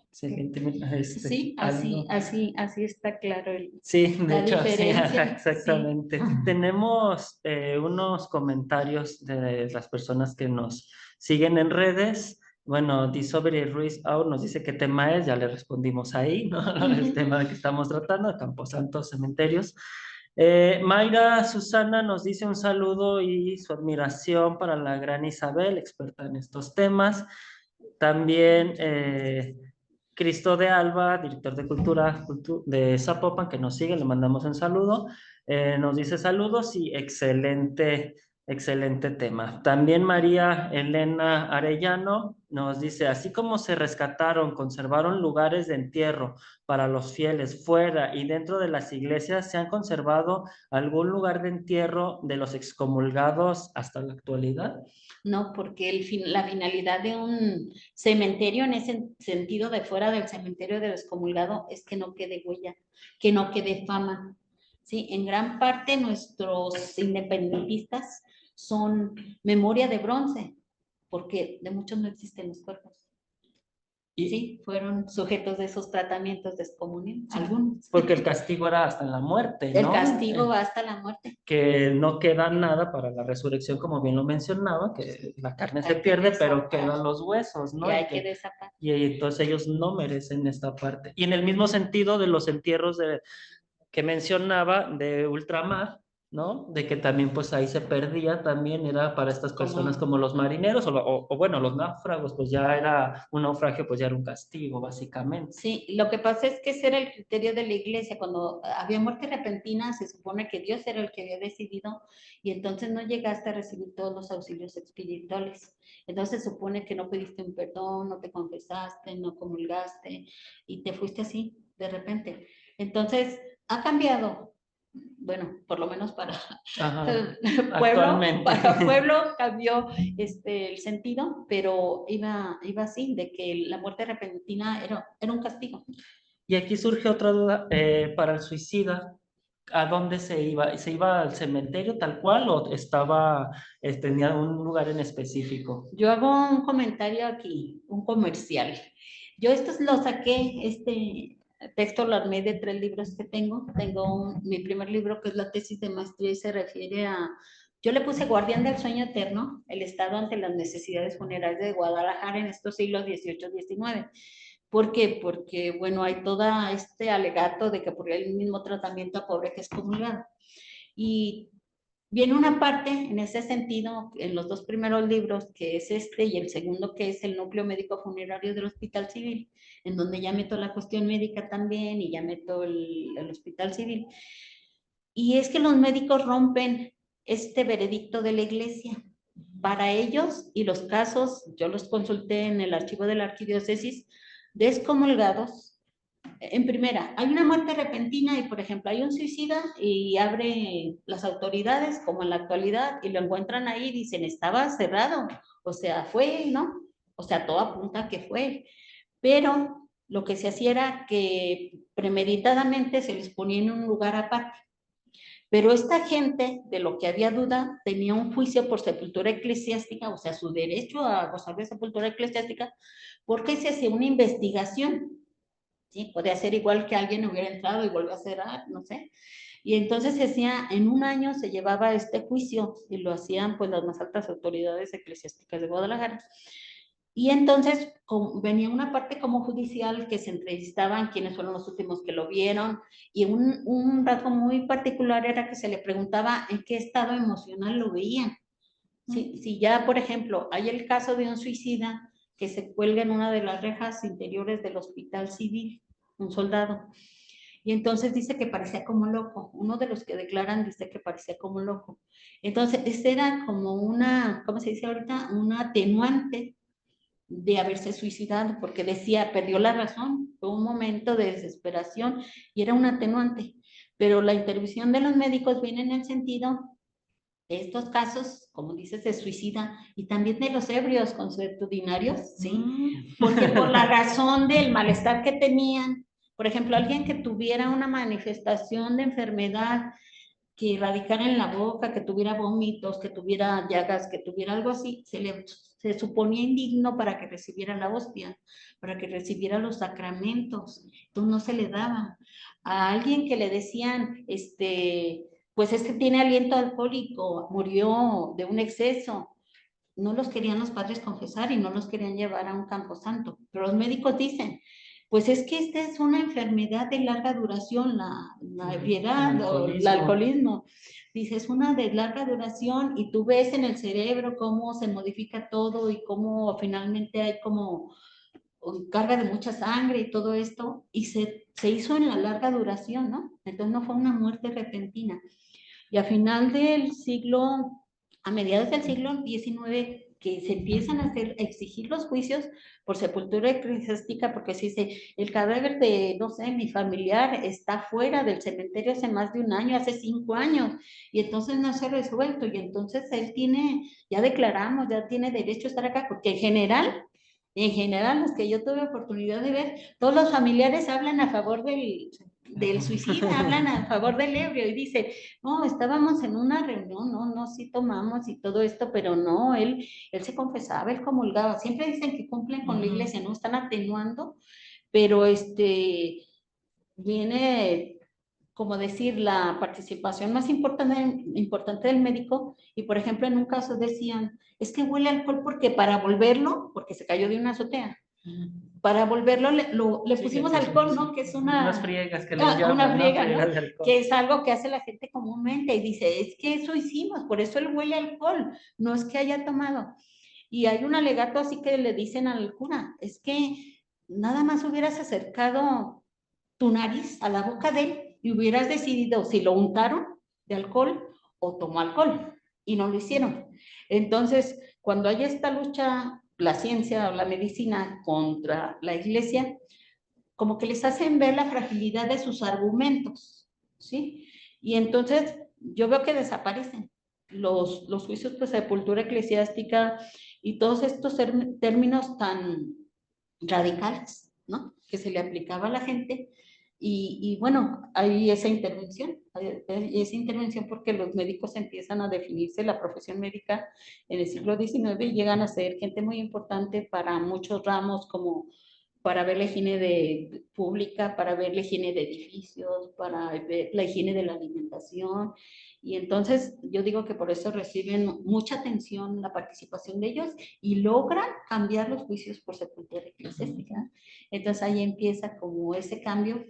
Excelente. Sí, así está claro sí, de la hecho, sí, diferencia. exactamente. Sí. Tenemos unos comentarios de las personas que nos siguen en redes. Bueno, Disobri Ruiz Aur nos dice qué tema es, ya le respondimos ahí, ¿no? El tema que estamos tratando, de Camposanto, cementerios. Mayra Susana nos dice un saludo y su admiración para la gran Isabel, experta en estos temas. También Cristo de Alba, director de Cultura de Zapopan, que nos sigue, le mandamos un saludo. Nos dice saludos y excelente tema. También María Elena Arellano nos dice, así como se rescataron, conservaron lugares de entierro para los fieles fuera y dentro de las iglesias, ¿se han conservado algún lugar de entierro de los excomulgados hasta la actualidad? No, porque la finalidad de un cementerio en ese sentido de fuera del cementerio del excomulgado es que no quede huella, que no quede fama. ¿Sí? En gran parte nuestros independentistas son memoria de bronce, porque de muchos no existen los cuerpos. Sí, fueron sujetos de esos tratamientos de excomunión, sí, algunos. Porque el castigo era hasta la muerte, ¿no? El castigo va hasta la muerte. Que no queda nada para la resurrección, como bien lo mencionaba, que la carne se pierde, pero quedan los huesos, ¿no? Y hay que desatar. Y entonces ellos no merecen esta parte. Y en el mismo sentido de los entierros que mencionaba de ultramar, ¿no? De que también pues ahí se perdía, también era para estas personas como los marineros o bueno, los náufragos, pues ya era un naufragio, pues ya era un castigo, básicamente. Sí, lo que pasa es que ese era el criterio de la iglesia. Cuando había muerte repentina, se supone que Dios era el que había decidido y entonces no llegaste a recibir todos los auxilios espirituales. Entonces se supone que no pediste un perdón, no te confesaste, no comulgaste y te fuiste así de repente. Entonces ha cambiado. Bueno, por lo menos para pueblo cambió el sentido, pero iba así, de que la muerte repentina era un castigo. Y aquí surge otra duda, para el suicida, ¿a dónde se iba? ¿Se iba al cementerio tal cual o tenía un lugar en específico? Yo hago un comentario aquí, un comercial. Yo estos lo saqué, texto lo armé de 3 libros que tengo. Tengo mi primer libro, que es la tesis de maestría, y se refiere a, yo le puse Guardián del Sueño Eterno, el Estado ante las necesidades funerarias de Guadalajara en estos siglos XVIII-XIX. ¿Por qué? Porque, bueno, hay todo este alegato de que por el mismo tratamiento a pobre que excomulgado. Y viene una parte en ese sentido, en los 2 primeros libros, que es este, y el segundo, que es el núcleo médico funerario del Hospital Civil, en donde ya meto la cuestión médica también y ya meto el Hospital Civil. Y es que los médicos rompen este veredicto de la iglesia. Para ellos, y los casos, yo los consulté en el archivo de la arquidiócesis, de excomulgados, en primera, hay una muerte repentina y, por ejemplo, hay un suicida y abre las autoridades, como en la actualidad, y lo encuentran ahí y dicen, estaba cerrado, o sea, fue, ¿no? O sea, todo apunta a que fue. Pero lo que se hacía era que premeditadamente se les ponía en un lugar aparte. Pero esta gente, de lo que había duda, tenía un juicio por sepultura eclesiástica, o sea, su derecho a gozar de sepultura eclesiástica, porque se hacía una investigación. ¿Sí? Podría ser igual que alguien hubiera entrado y volvió a cerrar, no sé. Y entonces se hacía, en un año se llevaba este juicio y lo hacían pues las más altas autoridades eclesiásticas de Guadalajara. Y entonces venía una parte como judicial que se entrevistaban quiénes fueron los últimos que lo vieron, y un rasgo muy particular era que se le preguntaba en qué estado emocional lo veían. Si ya, por ejemplo, hay el caso de un suicida que se cuelga en una de las rejas interiores del Hospital Civil, un soldado, y entonces dice que parecía como loco. Uno de los que declaran dice que parecía como loco. Entonces, esta era como una, ¿cómo se dice ahorita? Una atenuante de haberse suicidado, porque decía, perdió la razón, fue un momento de desesperación y era un atenuante. Pero la intervención de los médicos viene en el sentido de estos casos, como dices, de suicida, y también de los ebrios consuetudinarios, ¿sí? Porque por la razón del malestar que tenían, por ejemplo, alguien que tuviera una manifestación de enfermedad que irradicara en la boca, que tuviera vómitos, que tuviera llagas, que tuviera algo así, se suponía indigno para que recibiera la hostia, para que recibiera los sacramentos. Entonces no se le daba. A alguien que le decían, pues es que tiene aliento alcohólico, murió de un exceso, no los querían los padres confesar y no los querían llevar a un camposanto. Pero los médicos dicen, pues es que esta es una enfermedad de larga duración, la ebriedad o el alcoholismo. Dice, es una de larga duración y tú ves en el cerebro cómo se modifica todo y cómo finalmente hay como carga de mucha sangre y todo esto, y se hizo en la larga duración, ¿no? Entonces no fue una muerte repentina. Y a final del siglo, a mediados del siglo XIX, que se empiezan a exigir los juicios por sepultura eclesiástica, porque se dice, el cadáver de, no sé, mi familiar está fuera del cementerio hace más de un año, hace 5 años, y entonces no se ha resuelto, y entonces él tiene, ya declaramos, ya tiene derecho a estar acá, porque en general, los que yo tuve oportunidad de ver, todos los familiares hablan a favor del suicida, hablan a favor del ebrio y dice, no, estábamos en una reunión, no, sí tomamos y todo esto, pero no, él se confesaba, él comulgaba. Siempre dicen que cumplen con la iglesia, no están atenuando, pero viene, como decir, la participación más importante del médico, y por ejemplo en un caso decían, es que huele alcohol porque para volverlo, porque se cayó de una azotea, para volverlo le pusimos alcohol, ¿no? Que es unas friegas que les una llaman, ¿no? friega, ¿no? Friegas de alcohol. Que es algo que hace la gente comúnmente y dice, es que eso hicimos, por eso él huele alcohol, no es que haya tomado. Y hay un alegato así que le dicen al cura, es que nada más hubieras acercado tu nariz a la boca de él y hubieras decidido si lo untaron de alcohol o tomó alcohol, y no lo hicieron. Entonces, cuando hay esta lucha, la ciencia o la medicina contra la iglesia, como que les hacen ver la fragilidad de sus argumentos, ¿sí? Y entonces yo veo que desaparecen los juicios de sepultura eclesiástica y todos estos términos tan radicales, ¿no? Que se le aplicaba a la gente. Y bueno, hay esa intervención porque los médicos empiezan a definirse, la profesión médica en el siglo XIX, y llegan a ser gente muy importante para muchos ramos como para ver la higiene pública, para ver la higiene de edificios, para ver la higiene de la alimentación. Y entonces yo digo que por eso reciben mucha atención la participación de ellos y logran cambiar los juicios por sepultura eclesiástica. Entonces ahí empieza como ese cambio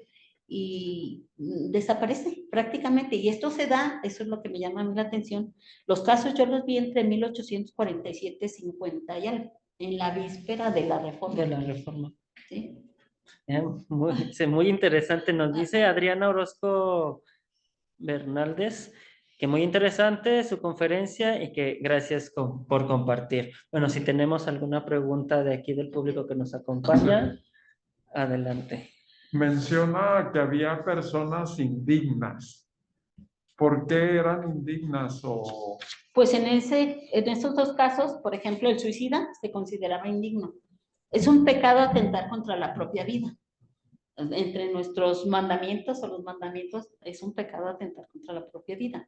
y desaparece prácticamente. Y esto se da, eso es lo que me llama a mí la atención. Los casos yo los vi entre 1847 y 50 y algo, en la víspera de la reforma. De la reforma. ¿Sí? Muy interesante. Nos dice Adriana Orozco Bernaldez que muy interesante su conferencia y que gracias por compartir. Bueno, si tenemos alguna pregunta de aquí del público que nos acompaña, adelante. Menciona que había personas indignas. ¿Por qué eran indignas? Pues en estos dos casos, por ejemplo, el suicida se consideraba indigno. Es un pecado atentar contra la propia vida. Entre nuestros mandamientos o los mandamientos es un pecado atentar contra la propia vida.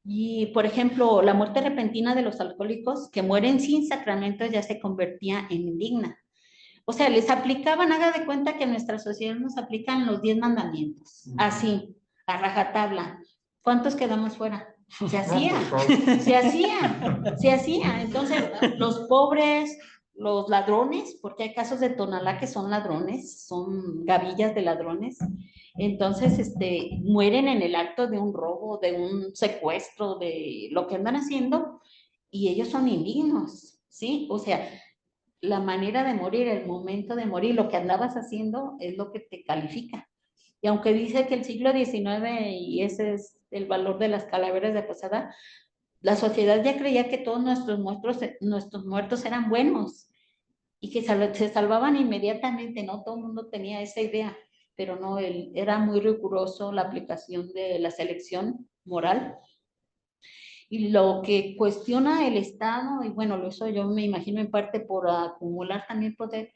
Y, por ejemplo, la muerte repentina de los alcohólicos que mueren sin sacramento ya se convertía en indigna. O sea, les aplicaban, haga de cuenta que en nuestra sociedad nos aplican los 10 mandamientos, así, a rajatabla. ¿Cuántos quedamos fuera? Se hacía, se hacía, se hacía. Entonces, los pobres, los ladrones, porque hay casos de Tonalá que son ladrones, son gavillas de ladrones, entonces mueren en el acto de un robo, de un secuestro, de lo que andan haciendo, y ellos son indignos, ¿sí? O sea, la manera de morir, el momento de morir, lo que andabas haciendo es lo que te califica. Y aunque dice que el siglo XIX, y ese es el valor de las calaveras de Posada, la sociedad ya creía que todos nuestros muertos eran buenos y que se salvaban inmediatamente, ¿no? Todo el mundo tenía esa idea, pero no, era muy riguroso la aplicación de la selección moral. Y lo que cuestiona el Estado, y bueno, eso yo me imagino en parte por acumular también poder,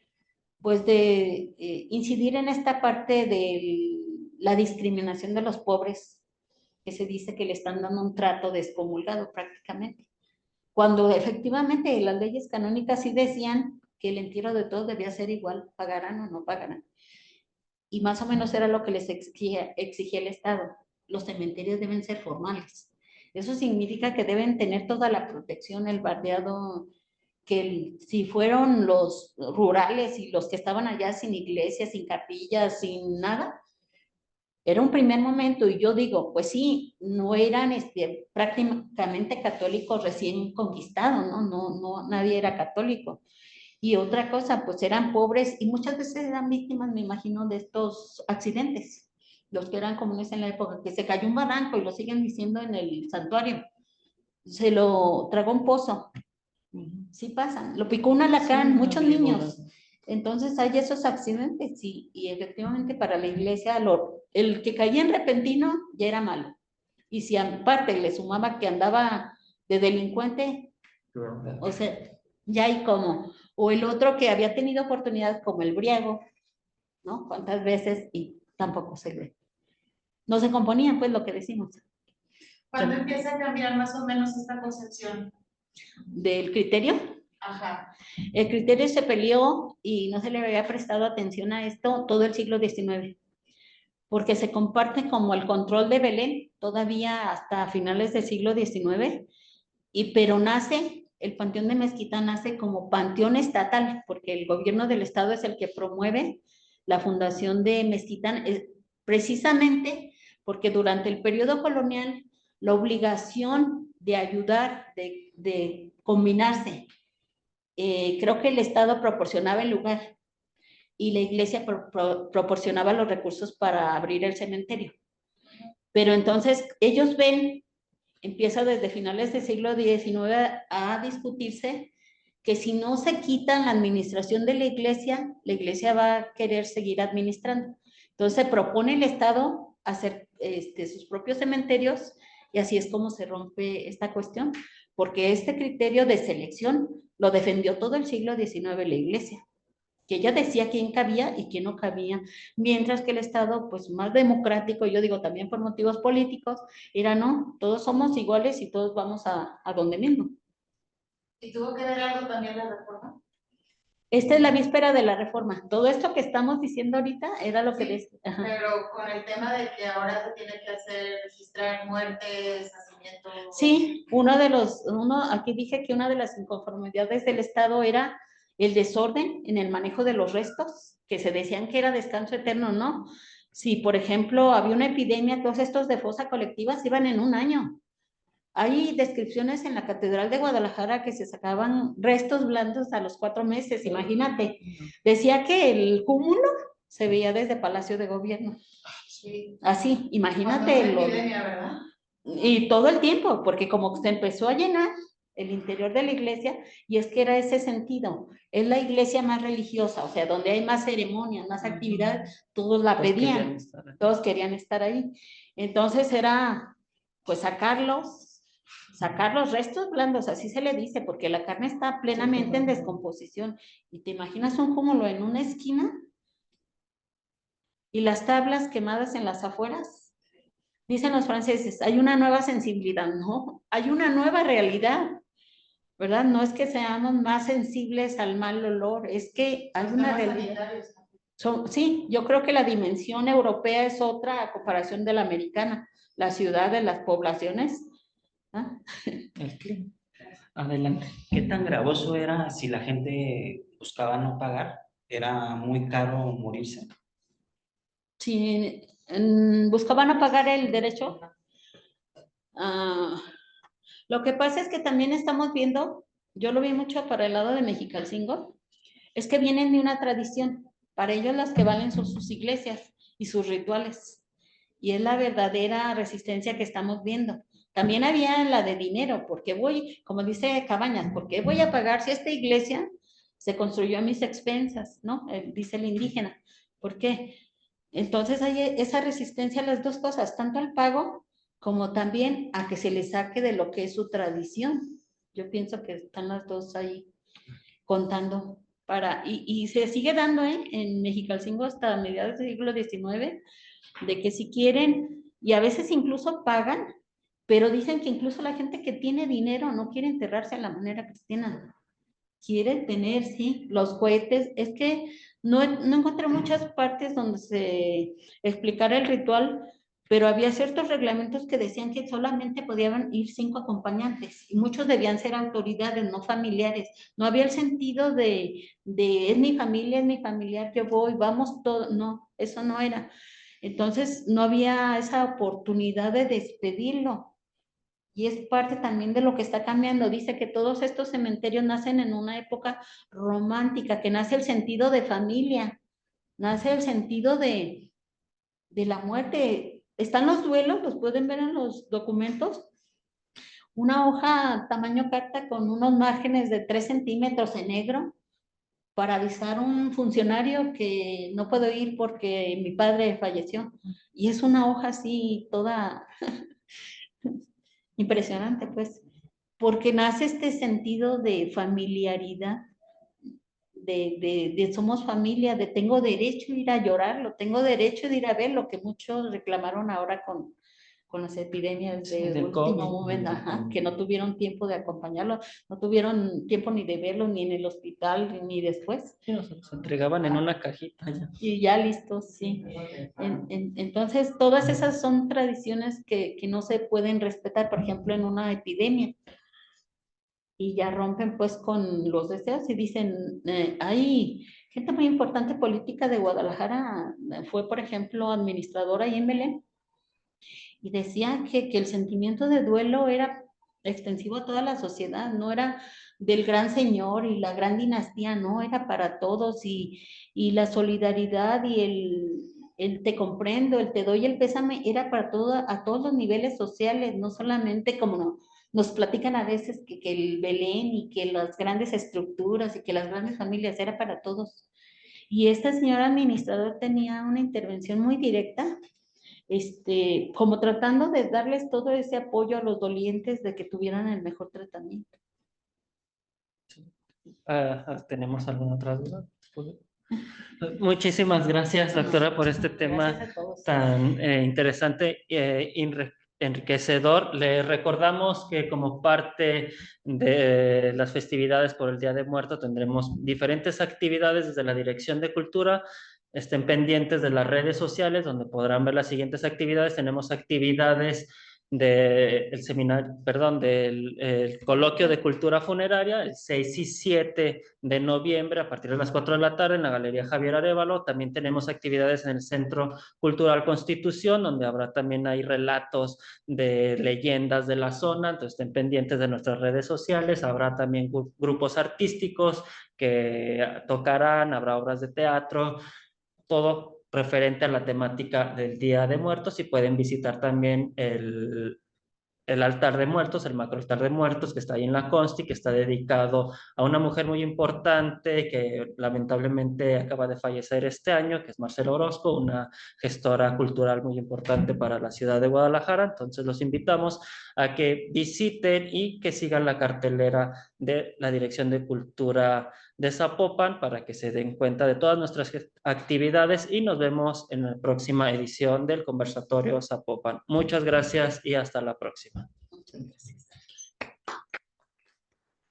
pues de incidir en esta parte de la discriminación de los pobres, que se dice que le están dando un trato de excomulgado prácticamente. Cuando efectivamente las leyes canónicas sí decían que el entierro de todos debía ser igual, pagaran o no pagaran. Y más o menos era lo que les exigía el Estado. Los cementerios deben ser formales. Eso significa que deben tener toda la protección, el bardeado, que si fueron los rurales y los que estaban allá sin iglesia, sin capillas, sin nada, era un primer momento. Y yo digo, pues sí, no eran prácticamente católicos recién conquistados, ¿no? Nadie era católico. Y otra cosa, pues eran pobres y muchas veces eran víctimas, me imagino, de estos accidentes, los que eran comunes en la época, que se cayó un barranco y lo siguen diciendo en el santuario, se lo tragó un pozo, sí pasan, lo picó un alacrán, sí, muchos niños. Entonces hay esos accidentes y efectivamente para la iglesia el que caía en repentino ya era malo. Y si aparte le sumaba que andaba de delincuente, claro, o sea, ya hay como, o el otro que había tenido oportunidad como el briago, ¿no? ¿Cuántas veces? Y tampoco no se componían, pues lo que decimos. ¿Cuándo empieza a cambiar más o menos esta concepción? ¿Del criterio? Ajá. El criterio se peleó y no se le había prestado atención a esto todo el siglo XIX, porque se comparte como el control de Belén todavía hasta finales del siglo XIX, pero el Panteón de Mezquita nace como panteón estatal, porque el gobierno del estado es el que promueve la fundación de Mezquita, precisamente porque durante el periodo colonial la obligación de ayudar, de combinarse, creo que el Estado proporcionaba el lugar y la iglesia proporcionaba los recursos para abrir el cementerio. Pero entonces ellos empieza desde finales del siglo XIX a discutirse que si no se quitan la administración de la iglesia va a querer seguir administrando. Entonces propone el Estado hacer sus propios cementerios y así es como se rompe esta cuestión, porque este criterio de selección lo defendió todo el siglo XIX la iglesia, que ella decía quién cabía y quién no cabía, mientras que el Estado, pues más democrático, yo digo también por motivos políticos, era no, todos somos iguales y todos vamos a donde mismo. ¿Y tuvo que ver algo también la reforma? Esta es la víspera de la reforma. Todo esto que estamos diciendo ahorita era lo que Sí, decía. Ajá. Pero con el tema de que ahora se tiene que hacer, registrar muertes, nacimientos. Sí, aquí dije que una de las inconformidades del Estado era el desorden en el manejo de los restos, que se decían que era descanso eterno, ¿no? Si, por ejemplo, había una epidemia, todos estos de fosa colectiva se iban en un año. Hay descripciones en la Catedral de Guadalajara que se sacaban restos blandos a los 4 meses, imagínate. Decía que el cúmulo se veía desde Palacio de Gobierno. Sí. Así, imagínate. Cuando fue epidemia, ¿verdad? Y todo el tiempo, porque como se empezó a llenar el interior de la iglesia, y es que era ese sentido, es la iglesia más religiosa, o sea, donde hay más ceremonias, más actividades, todos la pedían, todos querían estar ahí. Entonces era, pues sacar los restos blandos, así se le dice, porque la carne está plenamente en descomposición. Y te imaginas un cúmulo en una esquina y las tablas quemadas en las afueras. Dicen los franceses, hay una nueva sensibilidad, no, hay una nueva realidad, ¿verdad? No es que seamos más sensibles al mal olor, es que hay una realidad. Sí, yo creo que la dimensión europea es otra a comparación de la americana, las ciudades, las poblaciones. ¿Ah? El clima. Adelante. ¿Qué tan gravoso era si la gente buscaba no pagar? ¿Era muy caro morirse? Si buscaban apagar el derecho. Lo que pasa es que también estamos viendo, yo lo vi mucho para el lado de Mexicalcingo, es que vienen de una tradición. Para ellos las que valen son sus iglesias y sus rituales. Y es la verdadera resistencia que estamos viendo. También había la de dinero, porque como dice Cabañas, ¿por qué voy a pagar si esta iglesia se construyó a mis expensas? ¿No? Dice el indígena. ¿Por qué? Entonces hay esa resistencia a las dos cosas, tanto al pago como también a que se le saque de lo que es su tradición. Yo pienso que están las dos ahí contando y se sigue dando en Mexicalcingo hasta mediados del siglo XIX, de que si quieren, y a veces incluso pagan, pero dicen que incluso la gente que tiene dinero no quiere enterrarse a la manera cristiana. Quiere tener, sí, los cohetes. Es que no encontré muchas partes donde se explicara el ritual, pero había ciertos reglamentos que decían que solamente podían ir 5 acompañantes y muchos debían ser autoridades, no familiares. No había el sentido de es mi familia, es mi familiar, yo voy, vamos todos. No, eso no era. Entonces no había esa oportunidad de despedirlo. Y es parte también de lo que está cambiando. Dice que todos estos cementerios nacen en una época romántica, que nace el sentido de familia, nace el sentido de la muerte. Están los duelos, los pueden ver en los documentos. Una hoja tamaño carta con unos márgenes de 3 centímetros en negro para avisar a un funcionario que no puedo ir porque mi padre falleció. Y es una hoja así toda impresionante, pues, porque nace este sentido de familiaridad, de somos familia, de tengo derecho a ir a llorarlo, tengo derecho de ir a ver lo que muchos reclamaron ahora con las epidemias de último momento, que no tuvieron tiempo de acompañarlo, no tuvieron tiempo ni de verlo, ni en el hospital, ni después. Sí, se entregaban en una cajita ya. Y ya listos, sí. Entonces, todas esas son tradiciones que no se pueden respetar, por ejemplo, en una epidemia. Y ya rompen pues con los deseos y dicen, hay gente muy importante política de Guadalajara, fue por ejemplo administradora ahí en Belén, y decía que el sentimiento de duelo era extensivo a toda la sociedad, no era del gran señor y la gran dinastía, no, era para todos y la solidaridad y el te comprendo, el te doy el pésame, era para a todos los niveles sociales, no solamente como nos platican a veces que el Belén y que las grandes estructuras y que las grandes familias, era para todos. Y esta señora administradora tenía una intervención muy directa, como tratando de darles todo ese apoyo a los dolientes de que tuvieran el mejor tratamiento. ¿Tenemos alguna otra duda? Muchísimas gracias, doctora, por este tema tan interesante. enriquecedor. Les recordamos que como parte de las festividades por el Día de Muertos tendremos diferentes actividades desde la Dirección de Cultura. Estén pendientes de las redes sociales donde podrán ver las siguientes actividades. Tenemos actividades del seminario, perdón, del el coloquio de cultura funeraria el 6 y 7 de noviembre a partir de las 4 de la tarde en la Galería Javier Arévalo. También tenemos actividades en el Centro Cultural Constitución, donde habrá también hay relatos de leyendas de la zona, entonces estén pendientes de nuestras redes sociales. Habrá también grupos artísticos que tocarán, habrá obras de teatro, todo referente a la temática del Día de Muertos, y pueden visitar también el altar de muertos, el macroaltar de muertos que está ahí en la Consti, que está dedicado a una mujer muy importante que lamentablemente acaba de fallecer este año, que es Marcela Orozco, una gestora cultural muy importante para la ciudad de Guadalajara. Entonces los invitamos a que visiten y que sigan la cartelera de la Dirección de Cultura de Zapopan para que se den cuenta de todas nuestras actividades, y nos vemos en la próxima edición del Conversatorio Zapopan. Muchas gracias y hasta la próxima. Muchas gracias.